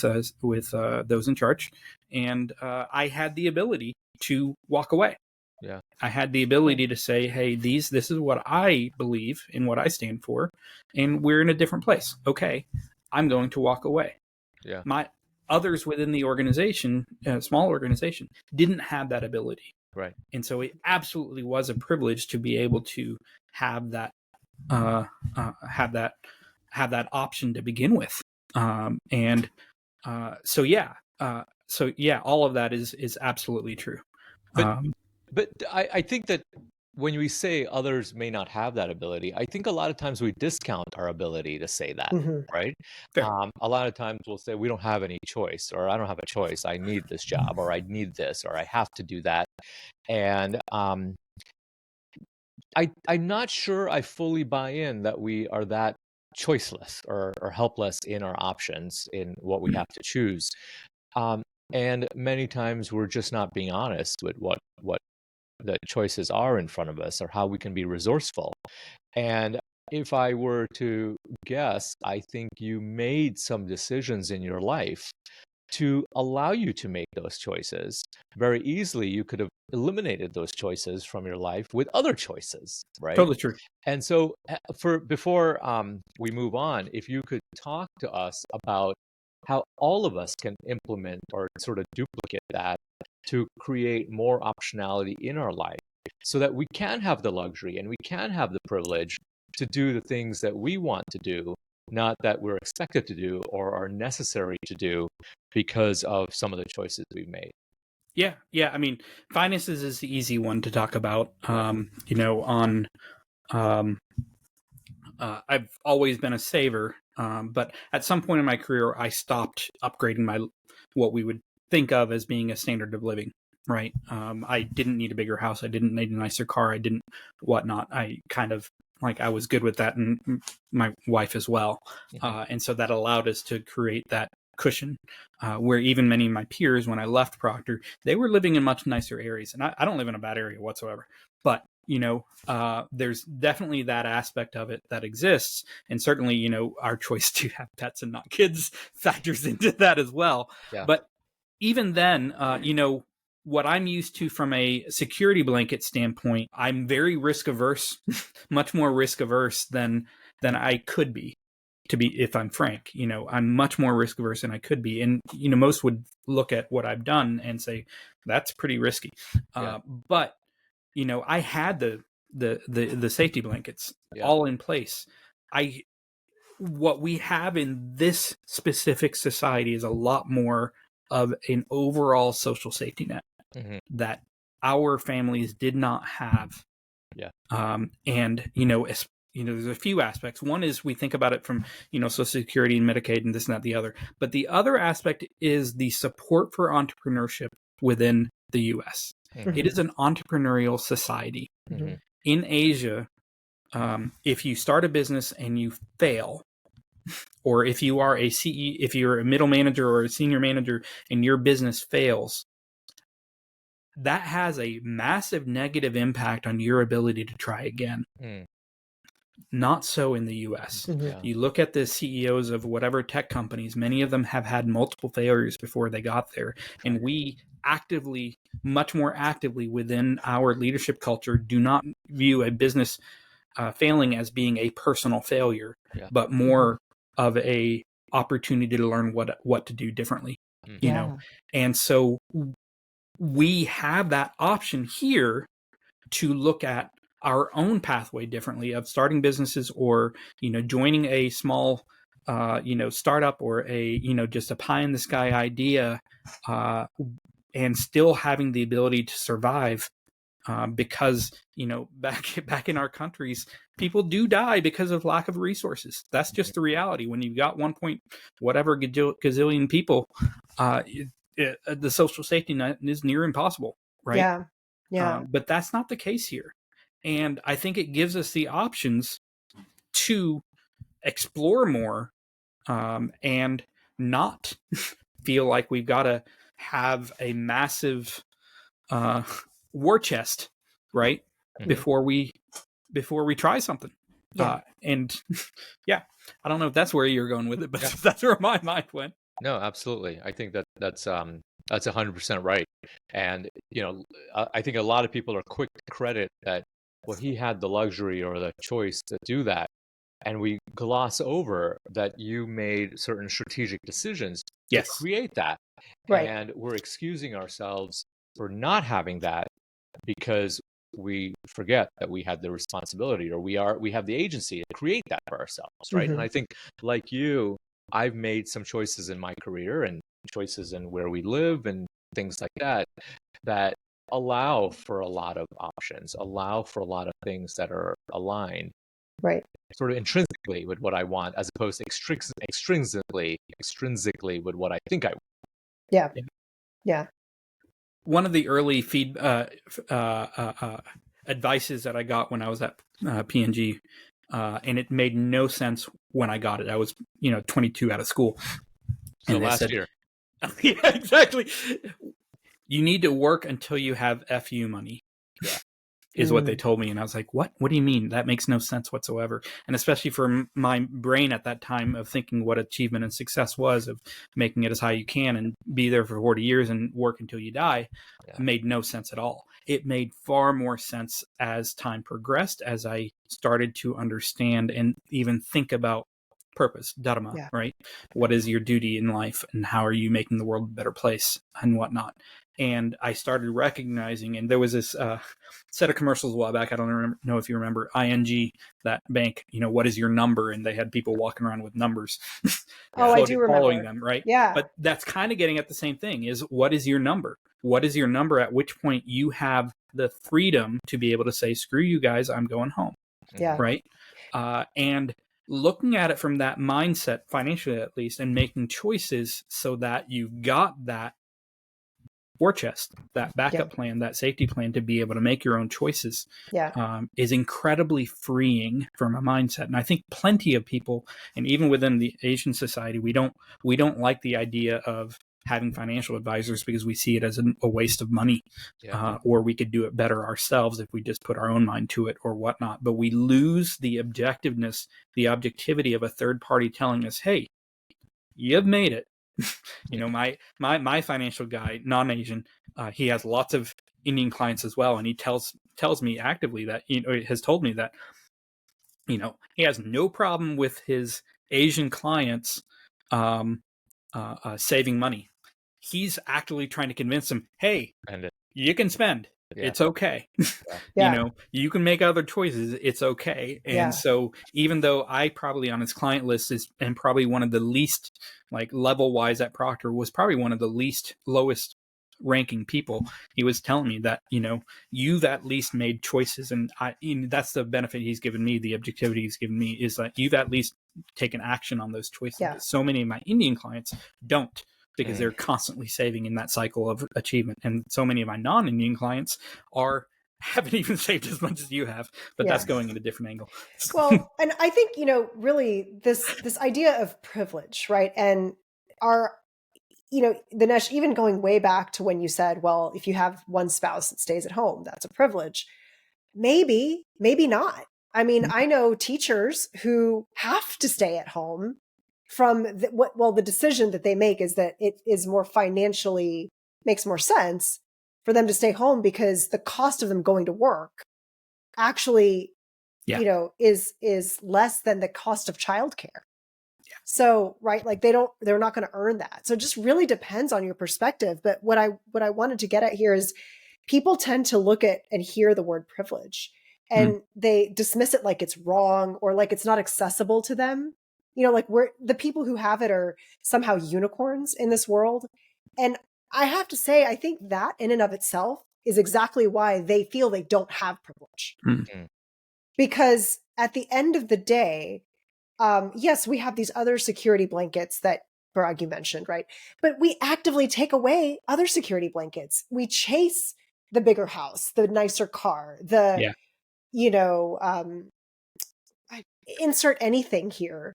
those in charge, and I had the ability to walk away. Yeah. I had the ability to say, hey, this is what I believe and what I stand for, and we're in a different place. Okay, I'm going to walk away. Yeah. My others within the organization, small organization, didn't have that ability. Right. And so it absolutely was a privilege to be able to have that have that option to begin with. And so yeah, all of that is absolutely true. But but I think that when we say others may not have that ability, I think a lot of times we discount our ability to say that, Mhm. right? Fair. A lot of times we'll say we don't have any choice, or I don't have a choice. I need this job, or I need this, or I have to do that. And I'm not sure I fully buy in that we are that choiceless or helpless in our options in what we have to choose. Um, and many times we're just not being honest with what the choices are in front of us, or how we can be resourceful. And if I were to guess, I think you made some decisions in your life to allow you to make those choices. Very easily, you could have eliminated those choices from your life with other choices, right? Totally true. And so, before we move on, if you could talk to us about how all of us can implement or sort of duplicate that to create more optionality in our life, so that we can have the luxury and we can have the privilege to do the things that we want to do, not that we're expected to do or are necessary to do because of some of the choices we've made. Yeah. I mean, finances is the easy one to talk about. Right. On I've always been a saver, but at some point in my career, I stopped upgrading what we would think of as being a standard of living. Right. I didn't need a bigger house. I didn't need a nicer car. I didn't whatnot. I kind of I was good with that, and my wife as well. And so that allowed us to create that cushion, where even many of my peers, when I left Proctor, they were living in much nicer areas. And I don't live in a bad area whatsoever. But there's definitely that aspect of it that exists, and certainly our choice to have pets and not kids factors into that as well. Yeah. But even then, what I'm used to from a security blanket standpoint, I'm very risk averse, much more risk averse than I could be. If I'm frank, I'm much more risk averse than I could be. And, most would look at what I've done and say, that's pretty risky. But, I had the safety blankets all in place. What we have in this specific society is a lot more of an overall social safety net that our families did not have. And, there's a few aspects. One is we think about it from, Social Security and Medicaid and this and that, the other. But the other aspect is the support for entrepreneurship within the U.S. It is an entrepreneurial society. In Asia, if you start a business and you fail, or if you are if you're a middle manager or a senior manager and your business fails, that has a massive negative impact on your ability to try again. Not so in the US. You look at the CEOs of whatever tech companies, many of them have had multiple failures before they got there. And we actively, much more actively within our leadership culture, do not view a business failing as being a personal failure, but more of a opportunity to learn what to do differently, And so we have that option here to look at our own pathway differently of starting businesses or, joining a small, startup or just a pie in the sky idea, and still having the ability to survive. Because, back in our countries, people do die because of lack of resources. That's just the reality. When you've got 1 point whatever gazillion people, the social safety net is near impossible, right? But that's not the case here. And I think it gives us the options to explore more, and not feel like we've got to have a massive war chest, right? Before we try something. And I don't know if that's where you're going with it, but that's where my mind went. No, absolutely. I think that's 100% right. And, I think a lot of people are quick to credit that, well, he had the luxury or the choice to do that. And we gloss over that you made certain strategic decisions to create that. And we're excusing ourselves for not having that because we forget that we had the responsibility, or we have the agency to create that for ourselves, right? And I think, like you, I've made some choices in my career and choices in where we live and things like that allow for a lot of options, allow for a lot of things that are aligned, sort of intrinsically with what I want, as opposed to extrinsically with what I think I want. One of the early advices that I got when I was at P&G, and it made no sense when I got it. I was, 22 out of school. So last year. Yeah, exactly. You need to work until you have FU money. Is what they told me. And I was like, what do you mean? That makes no sense whatsoever. And especially for my brain at that time of thinking what achievement and success was, of making it as high you can and be there for 40 years and work until you die, made no sense at all. It made far more sense as time progressed, as I started to understand and even think about purpose, dharma, right? What is your duty in life and how are you making the world a better place and whatnot? And I started recognizing, and there was this set of commercials a while back. I don't know if you remember ING, that bank, what is your number? And they had people walking around with numbers. I do remember. Following them, right? Yeah. But that's kind of getting at the same thing, is what is your number? What is your number at which point you have the freedom to be able to say, screw you guys, I'm going home. Right? And looking at it from that mindset, financially at least, and making choices so that you've got that war chest, that backup plan, that safety plan to be able to make your own choices, is incredibly freeing from a mindset. And I think plenty of people, and even within the Asian society, we don't like the idea of having financial advisors because we see it as a waste of money, or we could do it better ourselves if we just put our own mind to it or whatnot. But we lose the objectivity of a third party telling us, hey, you've made it. You know, my financial guy, non-Asian, he has lots of Indian clients as well, and he tells me actively that, you know, has told me that, you know, he has no problem with his Asian clients saving money. He's actively trying to convince them, hey, you can spend. Yeah. It's okay. Yeah. You know, you can make other choices. It's okay. And Yeah. so even though I probably on his client list is, and probably one of the least, like level wise at Proctor, was probably one of the least lowest ranking people, he was telling me that, you know, you've at least made choices. And that's the benefit he's given me. The objectivity he's given me is that you've at least taken action on those choices. Yeah. So many of my Indian clients don't, because they're constantly saving in that cycle of achievement. And so many of my non-Indian clients haven't even saved as much as you have, but that's going in a different angle. Well, and I think, you know, really this idea of privilege, right? And you know, Dinesh, even going way back to when you said, well, if you have one spouse that stays at home, that's a privilege. Maybe not. I mean, I know teachers who have to stay at home from the decision that they make is that it is more financially, makes more sense for them to stay home because the cost of them going to work actually, you know, is less than the cost of childcare. Yeah. So, right, like they're not going to earn that. So it just really depends on your perspective. But what I wanted to get at here is people tend to look at and hear the word privilege and they dismiss it like it's wrong or like it's not accessible to them. You know, like the people who have it are somehow unicorns in this world. And I have to say, I think that in and of itself is exactly why they feel they don't have privilege. Because at the end of the day, yes, we have these other security blankets that Paraag, you mentioned, right? But we actively take away other security blankets. We chase the bigger house, the nicer car, you know, insert anything here.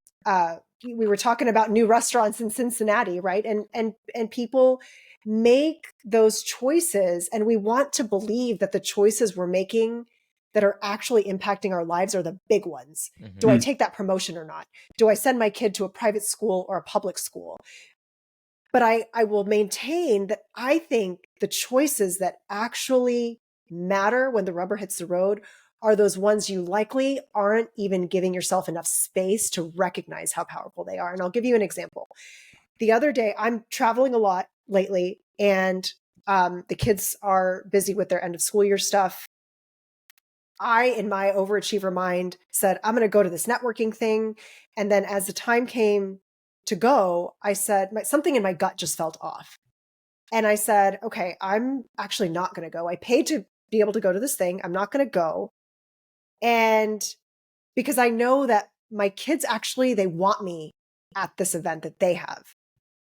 We were talking about new restaurants in Cincinnati, right? And people make those choices, and we want to believe that the choices we're making that are actually impacting our lives are the big ones. Do I take that promotion or not? Do I send my kid to a private school or a public school? But I will maintain that I think the choices that actually matter when the rubber hits the road are those ones you likely aren't even giving yourself enough space to recognize how powerful they are. And I'll give you an example. The other day, I'm traveling a lot lately, and the kids are busy with their end of school year stuff. I, in my overachiever mind, said, I'm going to go to this networking thing. And then as the time came to go, I said, something in my gut just felt off. And I said, okay, I'm actually not going to go. I paid to be able to go to this thing. I'm not going to go. And because I know that my kids actually, they want me at this event that they have.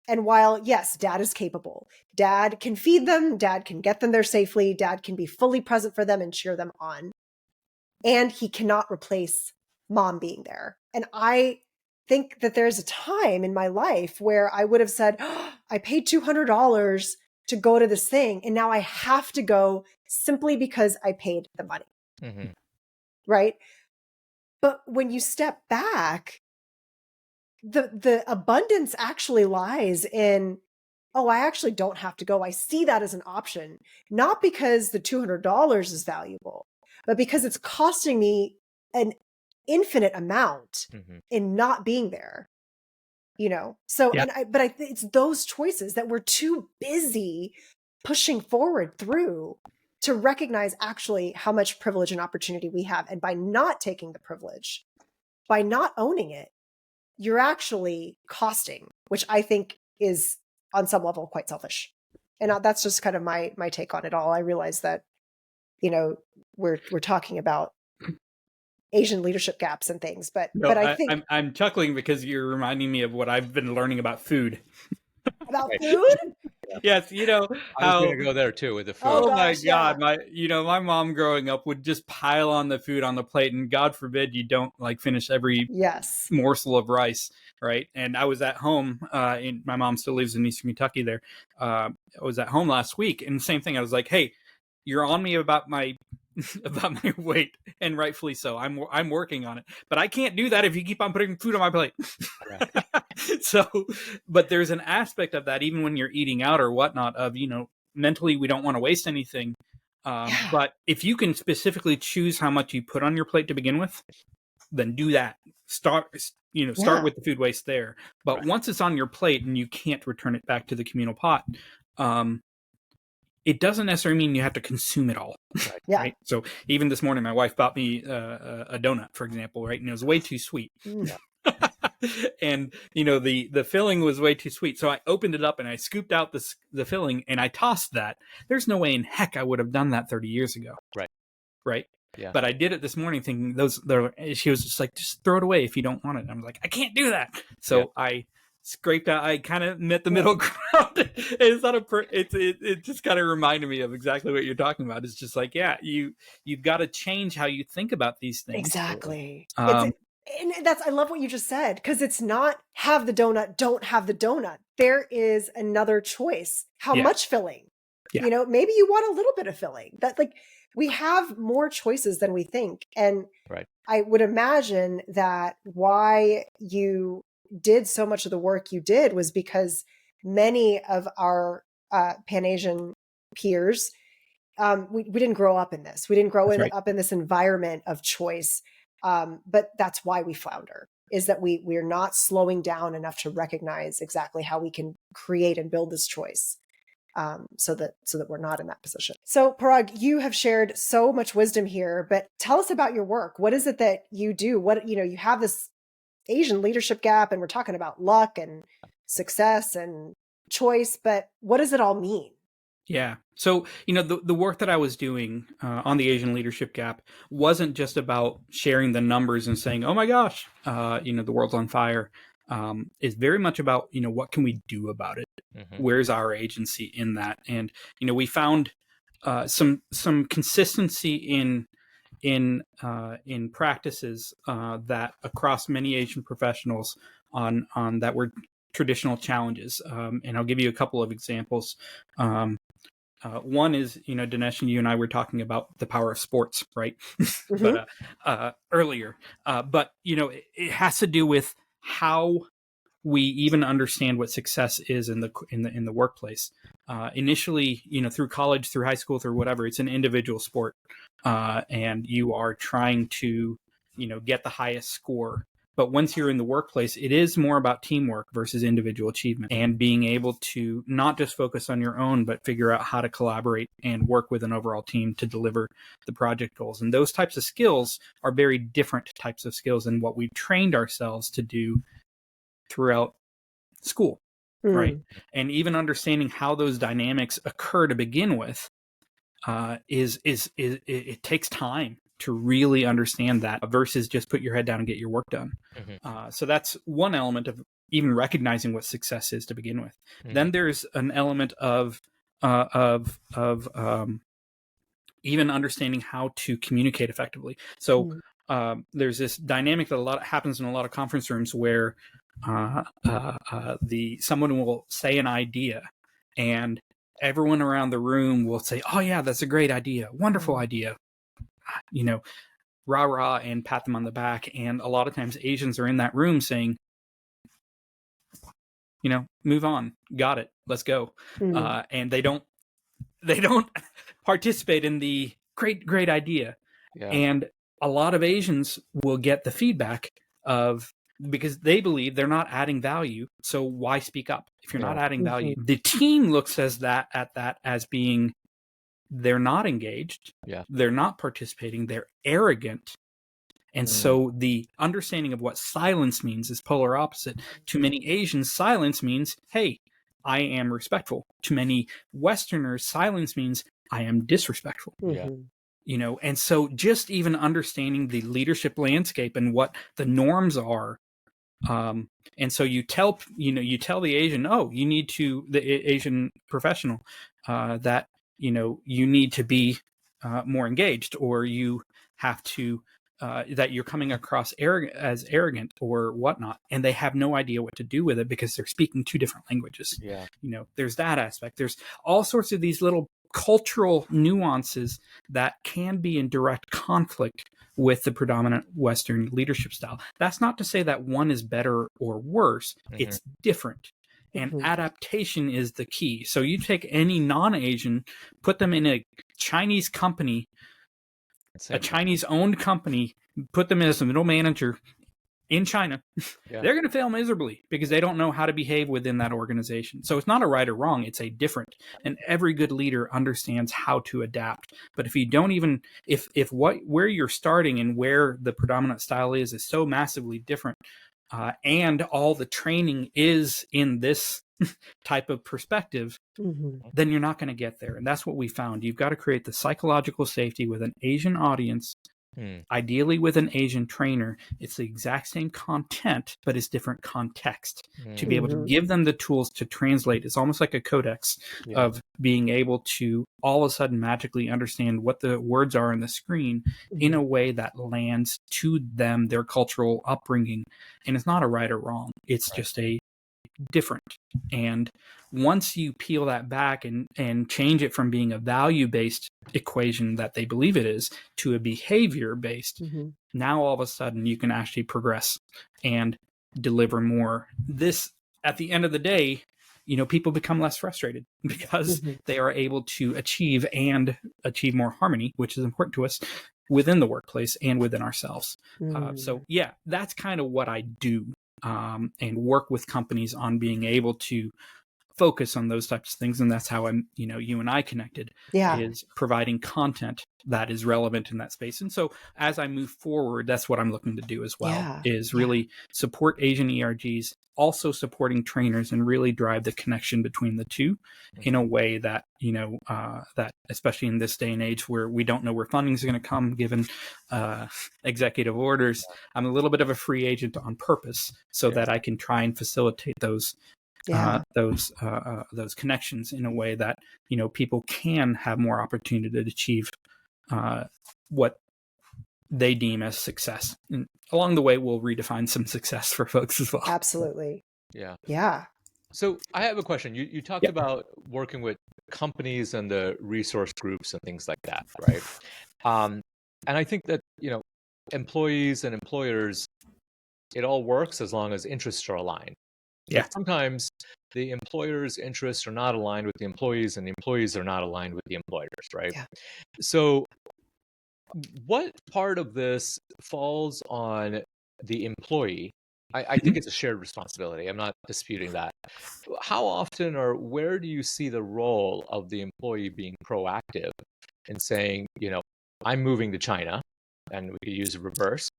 And while, yes, dad is capable, dad can feed them, dad can get them there safely, dad can be fully present for them and cheer them on. And he cannot replace mom being there. And I think that there's a time in my life where I would have said, oh, I paid $200 to go to this thing, and now I have to go simply because I paid the money. Right? But when you step back, the abundance actually lies in, oh, I actually don't have to go. I see that as an option, not because the $200 is valuable, but because it's costing me an infinite amount in not being there, you know? So, but it's those choices that we're too busy pushing forward through to recognize actually how much privilege and opportunity we have. And by not taking the privilege, by not owning it, you're actually costing, which I think is on some level quite selfish. And that's just kind of my take on it all. I realize that, you know, we're talking about Asian leadership gaps and things, but I think I'm chuckling because you're reminding me of what I've been learning about food. About food? Yes, you know I was going to go there too with the food. Oh, my gosh, God, my mom growing up would just pile on the food on the plate, and God forbid you don't like finish every morsel of rice, right? And I was at home, my mom still lives in Eastern Kentucky. There, I was at home last week, and the same thing. I was like, "Hey, you're on me about my weight, and rightfully so. I'm working on it, but I can't do that if you keep on putting food on my plate." So, but there's an aspect of that, even when you're eating out or whatnot, of, mentally, we don't want to waste anything. Yeah. But if you can specifically choose how much you put on your plate to begin with, then do that. Start Yeah. with the food waste there. But once it's on your plate and you can't return it back to the communal pot, it doesn't necessarily mean you have to consume it all. Yeah. Right. So even this morning, my wife bought me a donut, for example, right? And it was way too sweet. And the filling was way too sweet, so I opened it up and I scooped out the filling and I tossed that. There's no way in heck I would have done that 30 years ago. Right. Yeah. But I did it this morning thinking she was just like, just throw it away if you don't want it. And I was like, I can't do that. So I scraped out. I kind of met the middle ground. It's not it just kind of reminded me of exactly what you're talking about. It's just like, you've got to change how you think about these things. Exactly. And I love what you just said, because it's not have the donut, don't have the donut. There is another choice. How much filling? Yeah. Maybe you want a little bit of filling. That, like, we have more choices than we think. And I would imagine that why you did so much of the work you did was because many of our Pan-Asian peers, we didn't grow up in this. We didn't grow up in this environment of choice. But that's why we flounder, is that we're not slowing down enough to recognize exactly how we can create and build this choice, so that we're not in that position. So Parag, you have shared so much wisdom here, but tell us about your work. What is it that you do? You have this Asian leadership gap, and we're talking about luck and success and choice, but what does it all mean? Yeah. So, the work that I was doing on the Asian leadership gap wasn't just about sharing the numbers and saying, oh my gosh, the world's on fire. It's very much about, what can we do about it? Mm-hmm. Where's our agency in that? And, we found some consistency in practices that across many Asian professionals on that were traditional challenges. And I'll give you a couple of examples. One is, Dinesh and you and I were talking about the power of sports, right? Mm-hmm. But earlier, but it has to do with how we even understand what success is in the workplace. Initially, through college, through high school, through whatever, it's an individual sport, and you are trying to, get the highest score. But once you're in the workplace, it is more about teamwork versus individual achievement, and being able to not just focus on your own, but figure out how to collaborate and work with an overall team to deliver the project goals. And those types of skills are very different types of skills than what we've trained ourselves to do throughout school, right? And even understanding how those dynamics occur to begin with, it takes time to really understand that versus just put your head down and get your work done. Mm-hmm. So that's one element of even recognizing what success is to begin with. Mm-hmm. Then there's an element of even understanding how to communicate effectively. So there's this dynamic that happens in a lot of conference rooms where someone will say an idea and everyone around the room will say, oh yeah, that's a great idea, wonderful idea, rah rah, and pat them on the back. And a lot of times Asians are in that room saying, move on, got it, let's go. And they don't participate in the great idea. And a lot of Asians will get the feedback of, because they believe they're not adding value, so why speak up if you're not adding value? The team looks at that as being, they're not engaged, they're not participating, they're arrogant. And so the understanding of what silence means is polar opposite. To many Asians, silence means, hey, I am respectful. To many Westerners, silence means I am disrespectful. And so just even understanding the leadership landscape and what the norms are. And so you tell the Asian, the Asian professional, that, you need to be more engaged, or you have to, that you're coming across as arrogant or whatnot, and they have no idea what to do with it because they're speaking two different languages. There's that aspect. There's all sorts of these little cultural nuances that can be in direct conflict with the predominant Western leadership style. That's not to say that one is better or worse. It's different. And adaptation is the key. So you take any non-Asian, put them in a Chinese company, a Chinese-owned company, put them as a middle manager in China, they're going to fail miserably because they don't know how to behave within that organization. So it's not a right or wrong, it's a different. And every good leader understands how to adapt. But if you don't even, if where you're starting and where the predominant style is so massively different, and all the training is in this type of perspective, then you're not going to get there. And that's what we found. You've got to create the psychological safety with an Asian audience, ideally with an Asian trainer. It's the exact same content, but it's different context to be able to give them the tools to translate. It's almost like a codex of being able to all of a sudden magically understand what the words are on the screen in a way that lands to them, their cultural upbringing. And it's not a right or wrong. It's just a different. And once you peel that back and change it from being a value-based equation that they believe it is to a behavior-based, now all of a sudden you can actually progress and deliver more. This, at the end of the day, people become less frustrated because they are able to achieve more harmony, which is important to us within the workplace and within ourselves. So yeah, that's kind of what I do. And work with companies on being able to focus on those types of things. And that's how you and I connected, is providing content that is relevant in that space. And so as I move forward, that's what I'm looking to do as well, is really support Asian ERGs, also supporting trainers, and really drive the connection between the two in a way that, that especially in this day and age where we don't know where funding is going to come, given executive orders, I'm a little bit of a free agent on purpose so that I can try and facilitate those connections in a way that people can have more opportunity to achieve what they deem as success. And along the way, we'll redefine some success for folks as well. Absolutely. Yeah. So I have a question. You talked about working with companies and the resource groups and things like that, right? And I think that employees and employers, it all works as long as interests are aligned. But sometimes the employer's interests are not aligned with the employees, and the employees are not aligned with the employers, right? So what part of this falls on the employee? I think it's a shared responsibility. I'm not disputing that. How often or where do you see the role of the employee being proactive in saying, I'm moving to China, and we could use a reverse.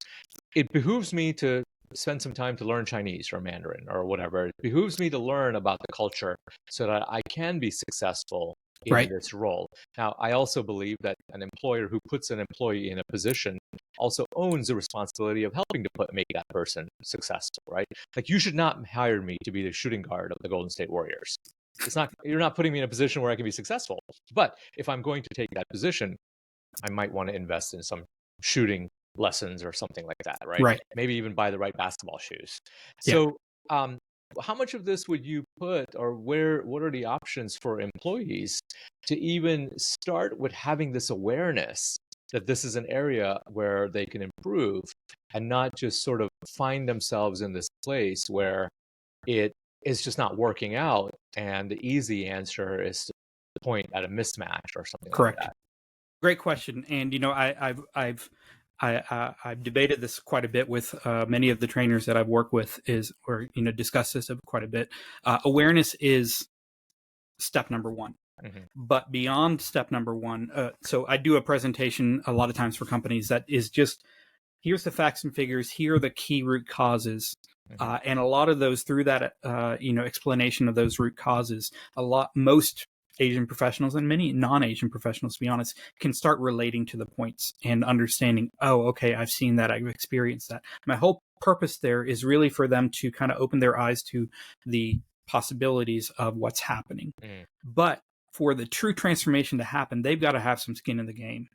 It behooves me to spend some time to learn Chinese or Mandarin or whatever. It behooves me to learn about the culture so that I can be successful in this role. Now, I also believe that an employer who puts an employee in a position also owns the responsibility of helping to make that person successful, right? Like, you should not hire me to be the shooting guard of the Golden State Warriors. You're not putting me in a position where I can be successful. But if I'm going to take that position, I might want to invest in some shooting lessons or something like that, right? Maybe even buy the right basketball shoes. So how much of this would you put, or what are the options for employees to even start with having this awareness that this is an area where they can improve, and not just sort of find themselves in this place where it is just not working out, and the easy answer is to point at a mismatch or something like that? Great question. And I've debated this quite a bit with many of the trainers that I've worked with, discussed this quite a bit. Awareness is step number one. But beyond step number one, so I do a presentation a lot of times for companies that is just, here's the facts and figures, here are the key root causes. And a lot of those, through that, explanation of those root causes, most Asian professionals and many non-Asian professionals, to be honest, can start relating to the points and understanding, oh, okay, I've seen that, I've experienced that. My whole purpose there is really for them to kind of open their eyes to the possibilities of what's happening. But for the true transformation to happen, they've got to have some skin in the game.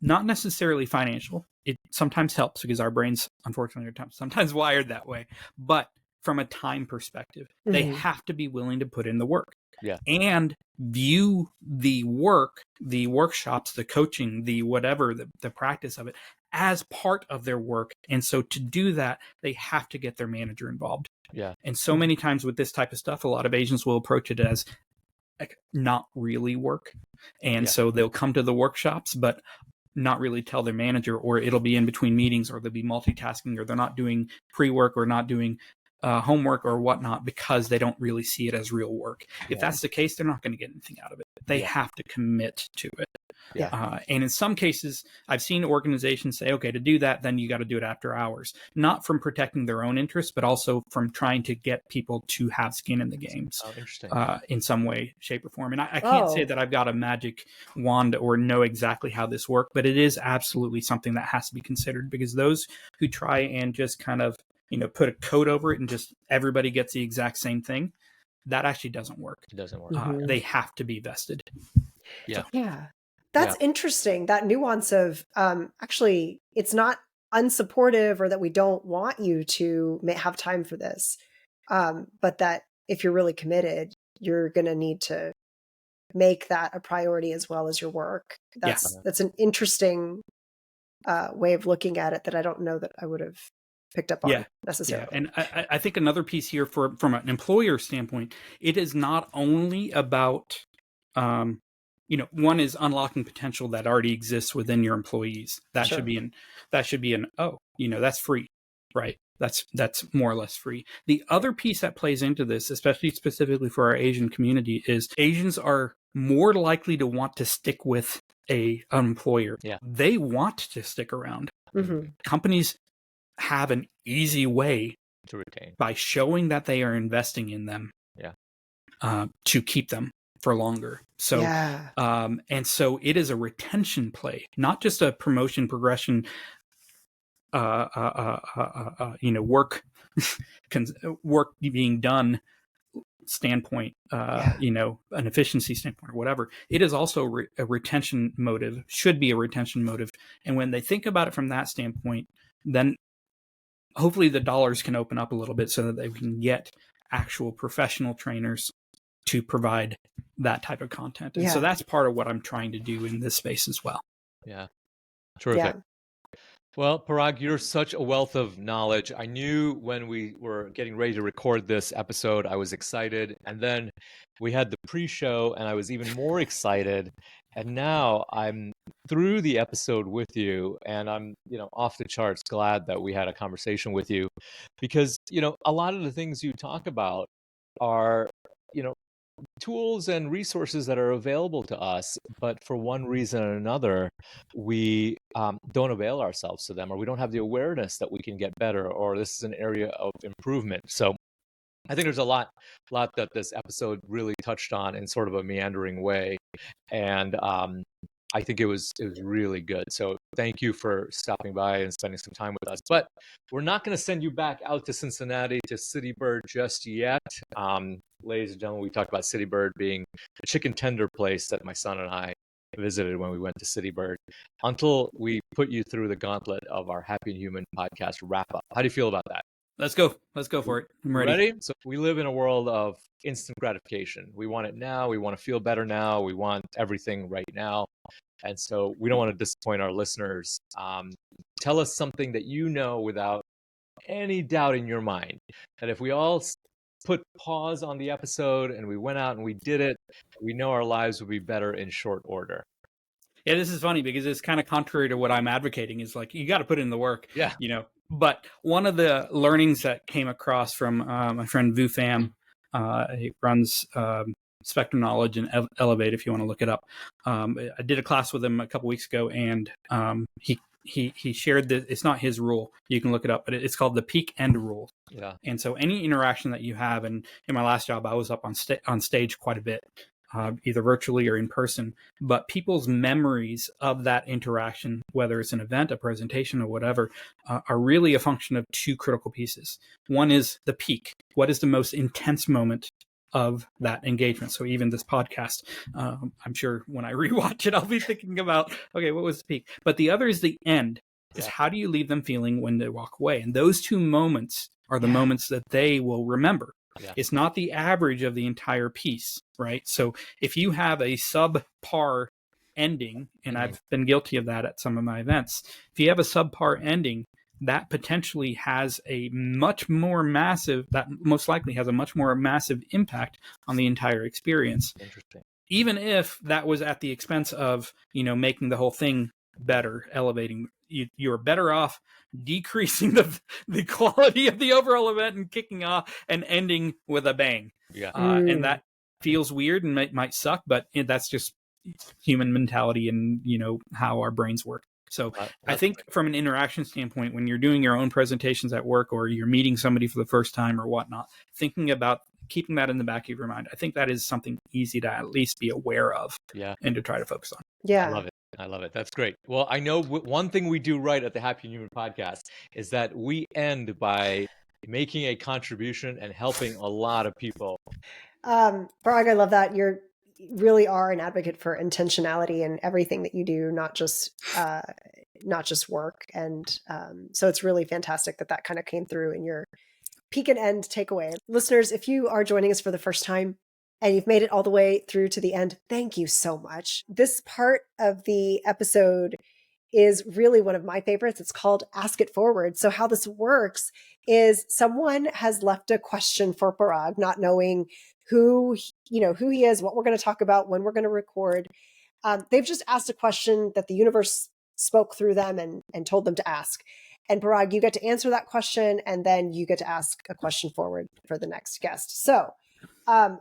Not necessarily financial. It sometimes helps because our brains, unfortunately, are sometimes wired that way. But from a time perspective, they have to be willing to put in the work. Yeah. and view the work, the workshops, the coaching, the whatever, the practice of it as part of their work. And so to do that, they have to get their manager involved. Yeah. And so many times with this type of stuff, a lot of agents will approach it as like not really work. And so they'll come to the workshops, but not really tell their manager, or it'll be in between meetings, or they'll be multitasking, or they're not doing pre-work or not doing homework or whatnot because they don't really see it as real work. If that's the case, they're not going to get anything out of it. They have to commit to it. And in some cases, I've seen organizations say, okay, to do that, then you got to do it after hours, not from protecting their own interests, but also from trying to get people to have skin in the games in some way, shape, or form. And I can't say that I've got a magic wand or know exactly how this works, but it is absolutely something that has to be considered, because those who try and just kind of, put a code over it and just everybody gets the exact same thing, that actually doesn't work. It doesn't work. They have to be vested. Yeah. That's interesting. That nuance of actually, it's not unsupportive or that we don't want you to have time for this, but that if you're really committed, you're going to need to make that a priority as well as your work. That's an interesting way of looking at it that I don't know that I would have picked up on necessarily. And I think another piece here from an employer standpoint, it is not only about one is unlocking potential that already exists within your employees. That should be that's free, right? That's more or less free. The other piece that plays into this, especially specifically for our Asian community, is Asians are more likely to want to stick with an employer. They want to stick around. Companies have an easy way to retain by showing that they are investing in them to keep them for longer. So and so it is a retention play, not just a promotion, progression, work work being done standpoint, an efficiency standpoint or whatever. It is also a retention motive, should be a retention motive. And when they think about it from that standpoint, then hopefully the dollars can open up a little bit so that they can get actual professional trainers to provide that type of content. And so that's part of what I'm trying to do in this space as well. Yeah. Terrific. Well, Parag, you're such a wealth of knowledge. I knew when we were getting ready to record this episode, I was excited. And then we had the pre-show and I was even more excited. And now I'm through the episode with you and I'm, off the charts glad that we had a conversation with you, because, a lot of the things you talk about are, tools and resources that are available to us, but for one reason or another, we don't avail ourselves to them, or we don't have the awareness that we can get better, or this is an area of improvement. So I think there's a lot that this episode really touched on in sort of a meandering way. And I think it was really good. So thank you for stopping by and spending some time with us. But we're not going to send you back out to Cincinnati to City Bird just yet. Ladies and gentlemen, we talked about City Bird being a chicken tender place that my son and I visited when we went to City Bird, until we put you through the gauntlet of our Happy and Human podcast wrap up. How do you feel about that? Let's go for it. I'm ready. So we live in a world of instant gratification. We want it now. We want to feel better now. We want everything right now. And so we don't want to disappoint our listeners. Tell us something that without any doubt in your mind, that if we all put pause on the episode and we went out and we did it, we know our lives would be better in short order. Yeah, this is funny because it's kind of contrary to what I'm advocating. Is like, you got to put in the work. But one of the learnings that came across from my friend Vu Pham, he runs Spectrum Knowledge and Elevate, if you want to look it up. I did a class with him a couple weeks ago, and he shared that it's not his rule. You can look it up, but it's called the peak end rule. Yeah. And so any interaction that you have, and in my last job, I was up on stage quite a bit, either virtually or in person, but people's memories of that interaction, whether it's an event, a presentation, or whatever, are really a function of two critical pieces. One is the peak. What is the most intense moment of that engagement? So even this podcast, I'm sure when I rewatch it, I'll be thinking about, okay, what was the peak? But the other is the end, is how do you leave them feeling when they walk away? And those two moments are the moments that they will remember. Yeah. It's not the average of the entire piece, right? So if you have a subpar ending, and I've been guilty of that at some of my events, if you have a subpar ending, that potentially has a much more massive, that most likely has a much more massive impact on the entire experience. Interesting. Even if that was at the expense of, making the whole thing better, elevating, you're better off decreasing the quality of the overall event and kicking off and ending with a bang. Yeah. And that feels weird and might suck, but that's just human mentality and, how our brains work. So I think from an interaction standpoint, when you're doing your own presentations at work or you're meeting somebody for the first time or whatnot, thinking about keeping that in the back of your mind, I think that is something easy to at least be aware of and to try to focus on. Yeah. I love it. I love it. That's great. Well, I know one thing we do right at the Happy Human podcast is that we end by making a contribution and helping a lot of people. Parag, I love that. You really are an advocate for intentionality in everything that you do, not just work. And so it's really fantastic that kind of came through in your peak and end takeaway. Listeners, if you are joining us for the first time and you've made it all the way through to the end, thank you so much. This part of the episode is really one of my favorites. It's called Ask It Forward. So how this works is someone has left a question for Parag, not knowing who he is, what we're going to talk about, when we're going to record. They've just asked a question that the universe spoke through them and told them to ask. And Parag, you get to answer that question, and then you get to ask a question forward for the next guest. So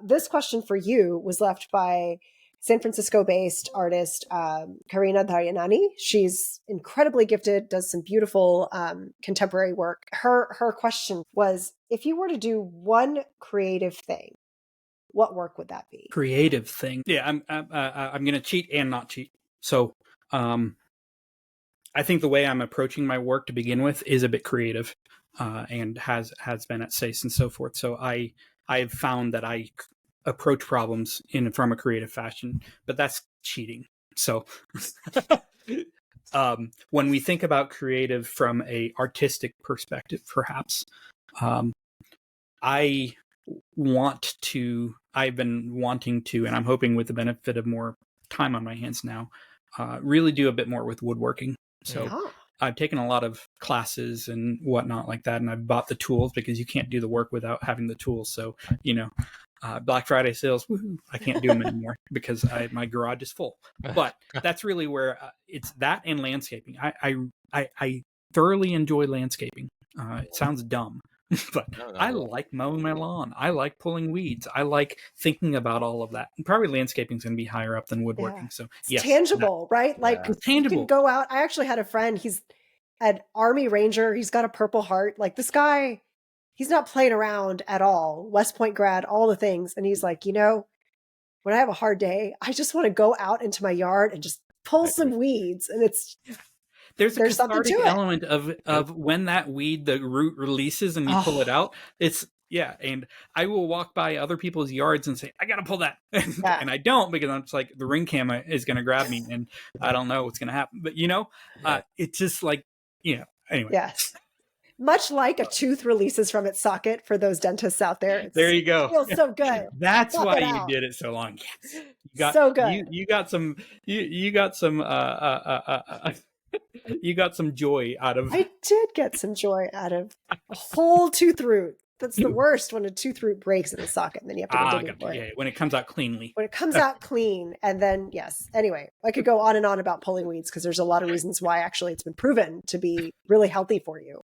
this question for you was left by San Francisco-based artist Karina Daryanani. She's incredibly gifted, does some beautiful contemporary work. Her question was, if you were to do one creative thing, what work would that be? Creative thing. Yeah, I'm going to cheat and not cheat. So I think the way I'm approaching my work to begin with is a bit creative and has been at SACE and so forth. So I've found that I approach problems from a creative fashion, but that's cheating. So when we think about creative from a artistic perspective, perhaps, I've been wanting to, and I'm hoping with the benefit of more time on my hands now, really do a bit more with woodworking. So I've taken a lot of classes and whatnot like that, and I've bought the tools because you can't do the work without having the tools. So, Black Friday sales, woohoo, I can't do them anymore because my garage is full. But that's really where it's that and landscaping. I thoroughly enjoy landscaping. It sounds dumb, but I like mowing my lawn. I like pulling weeds. I like thinking about all of that. And probably landscaping is going to be higher up than woodworking. So it's tangible, right? Like tangible. You can go out. I actually had a friend. He's an Army Ranger. He's got a Purple Heart. Like this guy, he's not playing around at all. West Point grad, all the things. And he's like, when I have a hard day, I just want to go out into my yard and just pull some weeds. And there's a cathartic element of when that weed, the root releases and you pull it out. And I will walk by other people's yards and say, I got to pull that. And I don't, because I'm just like, the ring camera is going to grab me and I don't know what's going to happen. But, it's just like, anyway. Yes. Much like a tooth releases from its socket for those dentists out there. There you go. It feels so good. That's why you did it so long. Yes. You got, so good. You got some, you got some, you got some joy out of. I did get some joy out of a whole tooth root. That's the worst, when a tooth root breaks in the socket and then you have to go dig for it. When it comes out cleanly. When it comes out clean, and then yes. Anyway, I could go on and on about pulling weeds because there's a lot of reasons why actually it's been proven to be really healthy for you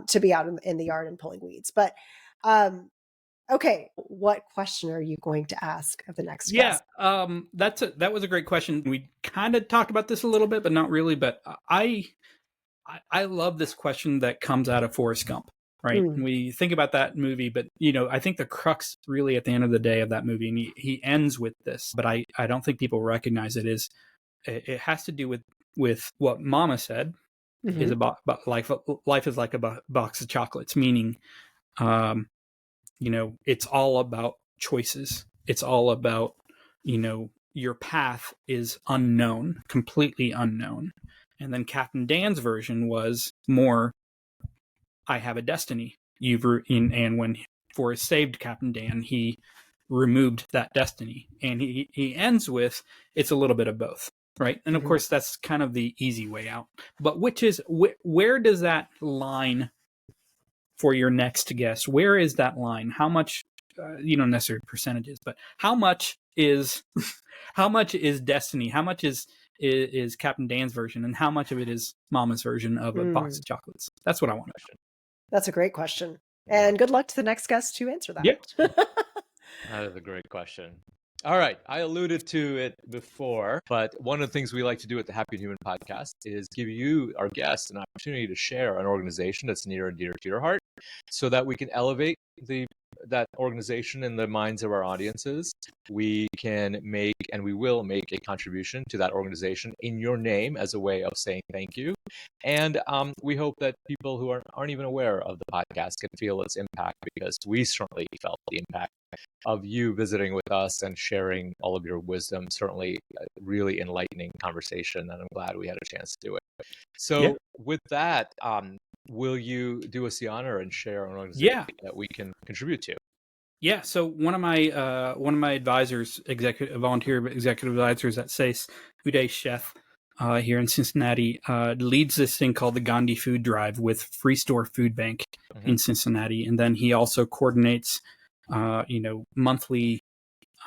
to be out in the yard and pulling weeds. But okay, what question are you going to ask of the next guest? That was a great question. We kind of talked about this a little bit, but not really. But I love this question that comes out of Forrest Gump. Right. We think about that movie, but, I think the crux really at the end of the day of that movie, and he ends with this, but I don't think people recognize it, is it has to do with what Mama said is about life. Life is like a box of chocolates, meaning, it's all about choices. It's all about, your path is unknown, completely unknown. And then Captain Dan's version was more, I have a destiny. And when for saved Captain Dan, he removed that destiny. And he ends with, it's a little bit of both, right? And of course, that's kind of the easy way out. But where does that line for your next guest? Where is that line? How much, you don't necessarily percentages, but how much is how much is destiny? How much is Captain Dan's version, and how much of it is Mama's version of a box of chocolates? That's what I want to know. That's a great question. And good luck to the next guest to answer that. Yeah. That is a great question. All right. I alluded to it before, but one of the things we like to do at the Happy Human podcast is give you, our guests, an opportunity to share an organization that's near and dear to your heart so that we can elevate that organization in the minds of our audiences. We can make, and we will make, a contribution to that organization in your name as a way of saying thank you. And we hope that people who aren't even aware of the podcast can feel its impact, because we certainly felt the impact of you visiting with us and sharing all of your wisdom. Certainly a really enlightening conversation, and I'm glad we had a chance to do it. So with that, will you do us the honor and share an organization that we can contribute to? Yeah. So one of my advisors, volunteer executive advisors at SACE, Uday Sheth, here in Cincinnati, leads this thing called the Gandhi Food Drive with Free Store Food Bank in Cincinnati, and then he also coordinates, monthly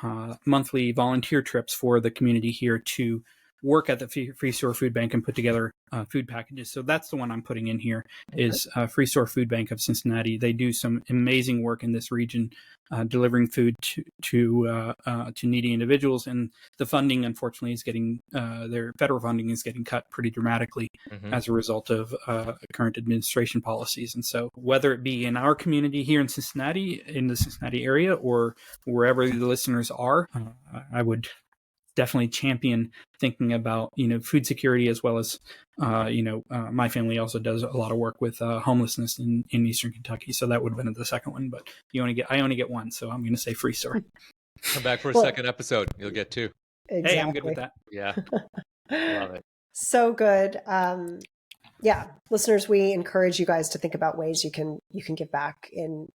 volunteer trips for the community here to work at the Free Store Food Bank and put together food packages. So that's the one I'm putting in here, is Free Store Food Bank of Cincinnati. They do some amazing work in this region, delivering food to needy individuals. And the funding, unfortunately, is getting their federal funding is getting cut pretty dramatically as a result of current administration policies. And so, whether it be in our community here in Cincinnati, in the Cincinnati area, or wherever the listeners are, I would definitely champion thinking about, food security, as well as, my family also does a lot of work with homelessness in Eastern Kentucky. So that would have been the second one, but I only get one. So I'm going to say Free Store. Come back for a second episode. You'll get two. Exactly. Hey, I'm good with that. Yeah. Love it. So good. Listeners, we encourage you guys to think about ways you can give back in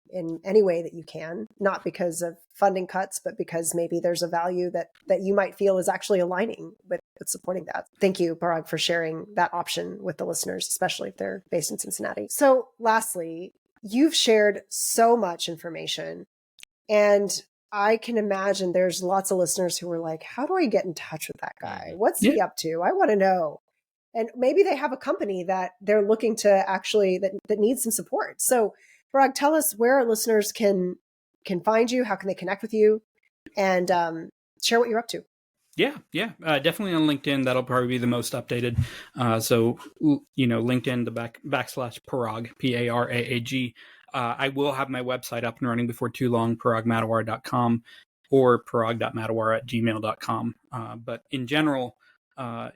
any way that you can, not because of funding cuts, but because maybe there's a value that you might feel is actually aligning with supporting that. Thank you, Paraag, for sharing that option with the listeners, especially if they're based in Cincinnati. So lastly, you've shared so much information, and I can imagine there's lots of listeners who are like, how do I get in touch with that guy? What's he up to? I want to know. And maybe they have a company that they're looking to actually, that needs some support. So Paraag, tell us where our listeners can find you, how can they connect with you, and share what you're up to. Yeah. Definitely on LinkedIn. That'll probably be the most updated. So, LinkedIn, the / Paraag, Paraag. I will have my website up and running before too long, paraagmaddiwar.com or paraag.maddiwar@gmail.com. But in general, I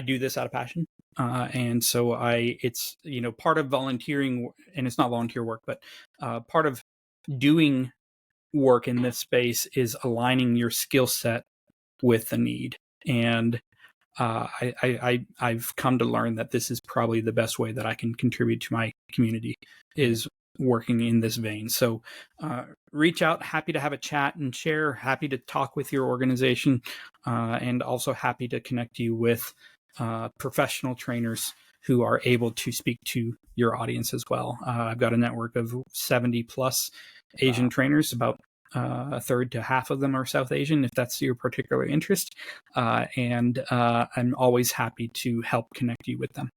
do this out of passion. And so it's, part of volunteering, and it's not volunteer work, but part of doing work in this space is aligning your skill set with the need. And I've come to learn that this is probably the best way that I can contribute to my community, is working in this vein. So reach out, happy to have a chat and share, happy to talk with your organization, and also happy to connect you with professional trainers who are able to speak to your audience as well. I've got a network of 70 plus Asian trainers, about a third to half of them are South Asian, if that's your particular interest. And I'm always happy to help connect you with them.